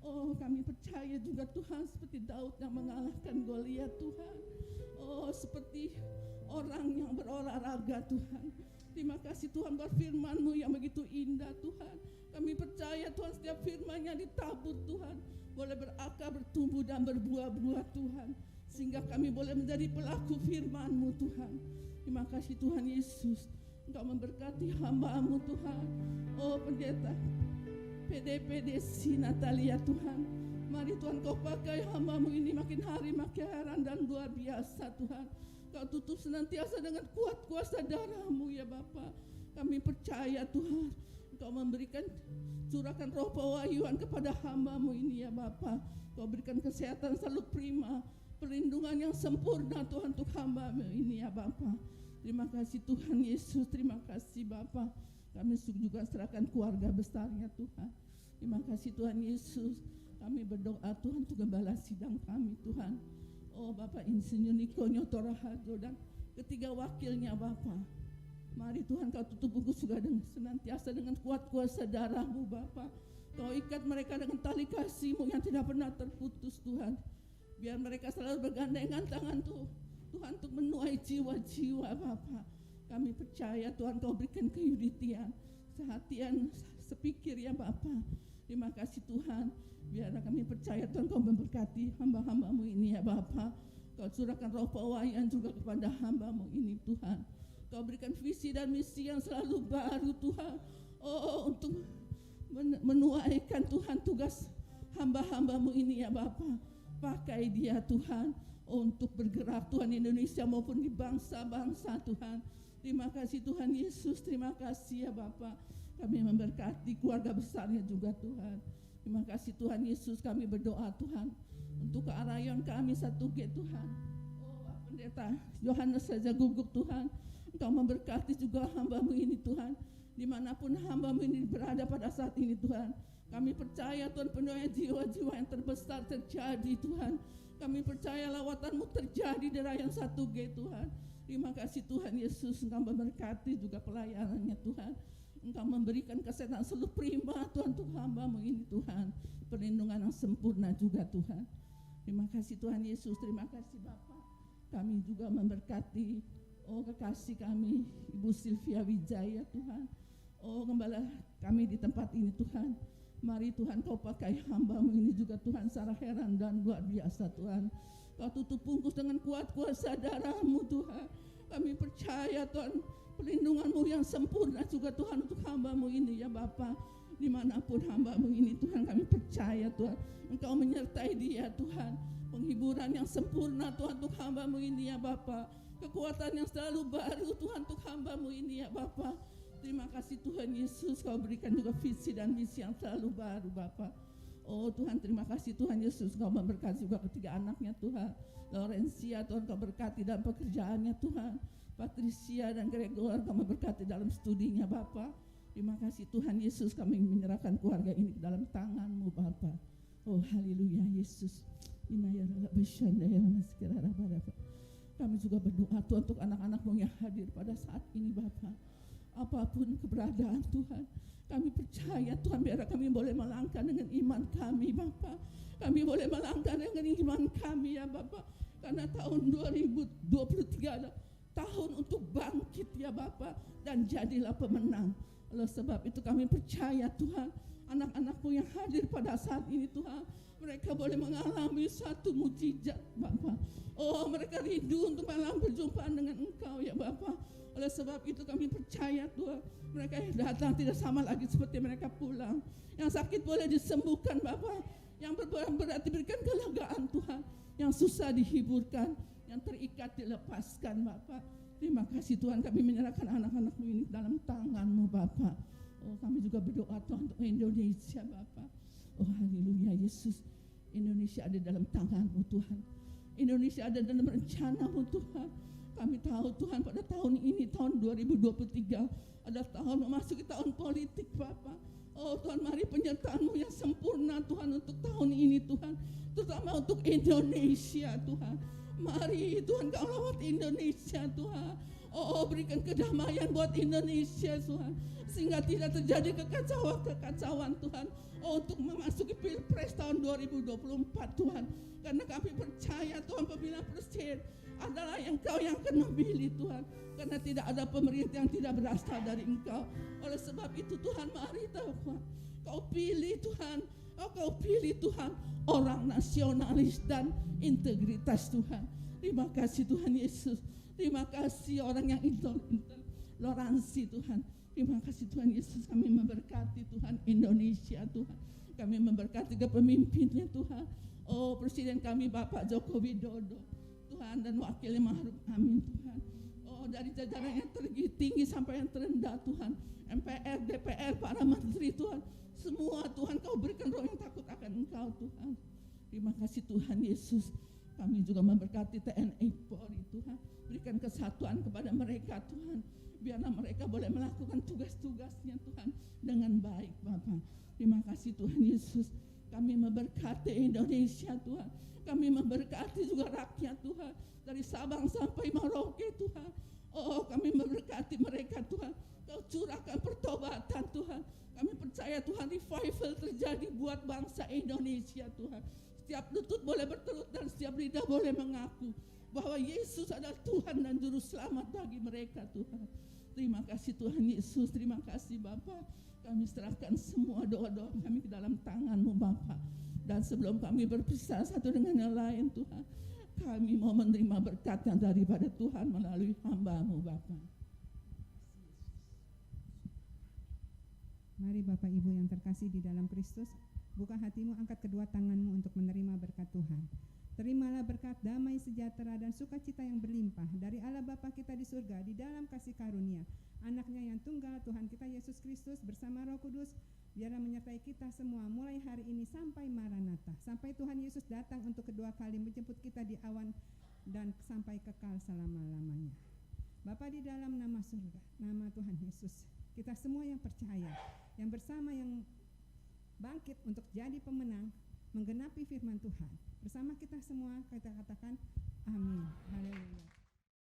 Oh kami percaya juga Tuhan seperti Daud yang mengalahkan Goliat Tuhan. Oh seperti orang yang berolahraga Tuhan. Terima kasih Tuhan buat firman-Mu yang begitu indah Tuhan. Kami percaya Tuhan setiap firman yang ditabur Tuhan boleh berakar, bertumbuh dan berbuah-buah Tuhan. Sehingga kami boleh menjadi pelaku firman-Mu Tuhan. Terima kasih Tuhan Yesus. Engkau memberkati hamba-Mu Tuhan. Oh pendeta PDPDC Natalia Tuhan. Mari Tuhan Kau pakai hamba-Mu ini makin hari makin heran dan luar biasa Tuhan. Kau tutup senantiasa dengan kuat kuasa darah-Mu ya Bapa. Kami percaya Tuhan Engkau memberikan curahkan roh pewahyuan kepada hamba-Mu ini ya Bapa. Kau berikan kesehatan selalu prima, perlindungan yang sempurna Tuhan untuk hamba-Mu ini ya Bapa. Terima kasih Tuhan Yesus, terima kasih Bapa. Kami juga serahkan keluarga besarnya Tuhan. Terima kasih Tuhan Yesus. Kami berdoa Tuhan untuk gembala sidang kami Tuhan. Oh Bapak Insinyur Niko Nyotoraharjo dan ketiga wakilnya Bapa. Mari Tuhan Kau tutup bungkus juga dengan senantiasa dengan kuat kuasa darah-Mu Bapa. Kau ikat mereka dengan tali kasih-Mu yang tidak pernah terputus Tuhan. Biar mereka selalu bergandengan tangan Tuhan untuk menuai jiwa-jiwa Bapa. Kami percaya Tuhan Kau berikan keunitian, sehatian, sepikir ya Bapa. Terima kasih Tuhan. Biar kami percaya Tuhan Kau memberkati hamba-hamba-Mu ini ya Bapa. Kau curahkan roh pewahyuan juga kepada hamba-Mu ini Tuhan. Kau berikan visi dan misi yang selalu baru Tuhan. Oh, untuk menuaikan Tuhan tugas hamba-hamba-Mu ini ya Bapa. Pakai dia Tuhan untuk bergerak Tuhan Indonesia maupun di bangsa-bangsa Tuhan. Terima kasih Tuhan Yesus, terima kasih ya Bapa. Kami memberkati keluarga besarnya juga Tuhan. Terima kasih Tuhan Yesus, kami berdoa Tuhan untuk kearayan kami 1G Tuhan. Oh Pak Pendeta Yohanes saja gugup Tuhan. Engkau memberkati juga hamba-Mu ini Tuhan. Dimanapun hamba-Mu ini berada pada saat ini Tuhan. Kami percaya Tuhan penuhnya jiwa-jiwa yang terbesar terjadi Tuhan. Kami percaya lawatan-Mu terjadi di Rayan 1G Tuhan. Terima kasih Tuhan Yesus, Engkau memberkati juga pelayanannya Tuhan. Engkau memberikan kesehatan seluruh prima Tuhan untuk hamba-Mu ini Tuhan. Perlindungan yang sempurna juga Tuhan. Terima kasih Tuhan Yesus, terima kasih Bapa. Kami juga memberkati kekasih kami Ibu Sylvia Wijaya Tuhan. Gembala kami di tempat ini Tuhan. Mari Tuhan Kau pakai hamba-Mu ini juga Tuhan secara heran dan luar biasa Tuhan. Kau tutup bungkus dengan kuat kuasa darah-Mu Tuhan. Kami percaya Tuhan perlindungan-Mu yang sempurna juga Tuhan untuk hamba-Mu ini ya Bapa. Dimanapun hamba-Mu ini Tuhan, kami percaya Tuhan Engkau menyertai dia Tuhan. Penghiburan yang sempurna Tuhan untuk hamba-Mu ini ya Bapa. Kekuatan yang selalu baru Tuhan untuk hamba-Mu ini ya Bapa. Terima kasih Tuhan Yesus, Kau berikan juga visi dan misi yang selalu baru Bapa. Oh Tuhan, terima kasih Tuhan Yesus, Kau memberkati juga ketiga anaknya Tuhan. Laurencia Tuhan Kau berkati dalam pekerjaannya Tuhan. Patricia dan Gregor Kau memberkati dalam studinya Bapa. Terima kasih Tuhan Yesus, kami menyerahkan keluarga ini ke dalam tangan-Mu Bapa. Oh haleluya Yesus. Kami juga berdoa Tuhan untuk anak-anak-Mu yang hadir pada saat ini Bapa. Apapun keberadaan Tuhan, kami percaya Tuhan biar kami boleh melangkah dengan iman kami Bapa. Kami boleh melangkah dengan iman kami ya Bapa. Karena tahun 2023 adalah tahun untuk bangkit ya Bapa. Dan jadilah pemenang. Oleh sebab itu kami percaya Tuhan, anak-anak-Mu yang hadir pada saat ini Tuhan, mereka boleh mengalami satu mukjizat Bapa. Oh mereka rindu untuk malam perjumpaan dengan Engkau ya Bapa. Oleh sebab itu kami percaya Tuhan, mereka yang datang tidak sama lagi seperti mereka pulang. Yang sakit boleh disembuhkan Bapa. Yang berat diberikan kelegaan Tuhan. Yang susah dihiburkan, yang terikat dilepaskan Bapa. Terima kasih Tuhan, kami menyerahkan anak-anak-Mu ini dalam tangan-Mu Bapa. Oh kami juga berdoa Tuhan untuk Indonesia Bapa. Oh haleluya Yesus. Indonesia ada dalam tangan-Mu Tuhan. Indonesia ada dalam rencana-Mu Tuhan. Kami tahu Tuhan pada tahun ini, tahun 2023 adalah tahun memasuki tahun politik Bapa. Oh Tuhan, mari penyertaan-Mu yang sempurna Tuhan untuk tahun ini Tuhan, terutama untuk Indonesia Tuhan. Mari Tuhan Kau lawat Indonesia Tuhan. Oh berikan kedamaian buat Indonesia Tuhan, sehingga tidak terjadi kekacauan Tuhan. Oh untuk memasuki Pilpres tahun 2024 Tuhan. Karena kami percaya Tuhan pemilihan presiden adalah Engkau yang akan memilih Tuhan. Karena tidak ada pemerintah yang tidak berasal dari Engkau. Oleh sebab itu Tuhan, mari Tuhan Kau pilih Tuhan. Kau pilih Tuhan orang nasionalis dan integritas Tuhan. Terima kasih Tuhan Yesus. Terima kasih orang yang intoleransi Tuhan. Terima kasih Tuhan Yesus, kami memberkati Tuhan Indonesia Tuhan. Kami memberkati kepemimpinnya Tuhan. Oh Presiden kami Bapak Joko Widodo Tuhan, dan Wakilnya Ma'ruf Amin Tuhan. Oh dari jajaran yang tertinggi sampai yang terendah Tuhan, MPR, DPR, para menteri Tuhan, semua Tuhan Kau berikan roh yang takut akan Engkau Tuhan. Terima kasih Tuhan Yesus. Kami juga memberkati TNI Polri Tuhan, berikan kesatuan kepada mereka Tuhan, biarlah mereka boleh melakukan tugas-tugasnya Tuhan dengan baik Bapak. Terima kasih Tuhan Yesus. Kami memberkati Indonesia Tuhan. Kami memberkati juga rakyat Tuhan. Dari Sabang sampai Merauke Tuhan. Oh, kami memberkati mereka Tuhan. Kau curahkan pertobatan Tuhan. Kami percaya Tuhan revival terjadi buat bangsa Indonesia Tuhan. Setiap lutut boleh bertelut dan setiap lidah boleh mengaku bahwa Yesus adalah Tuhan dan Juru Selamat bagi mereka Tuhan. Terima kasih Tuhan Yesus, terima kasih Bapa. Kami serahkan semua doa-doa kami ke dalam tangan-Mu Bapa. Dan sebelum kami berpisah satu dengan yang lain Tuhan, kami mau menerima berkat yang daripada Tuhan melalui hamba-Mu Bapa. Mari Bapak Ibu yang terkasih di dalam Kristus, buka hatimu, angkat kedua tanganmu untuk menerima berkat Tuhan. Terimalah berkat damai sejahtera dan sukacita yang berlimpah dari Allah Bapa kita di surga di dalam kasih karunia Anaknya yang tunggal Tuhan kita Yesus Kristus bersama Roh Kudus, biarlah menyertai kita semua mulai hari ini sampai Maranatha, sampai Tuhan Yesus datang untuk kedua kali menjemput kita di awan dan sampai kekal selama-lamanya. Bapa, di dalam nama surga, nama Tuhan Yesus, kita semua yang percaya, yang bersama, yang bangkit untuk jadi pemenang, menggenapi firman Tuhan. Bersama kita semua kita katakan amin. Haleluya.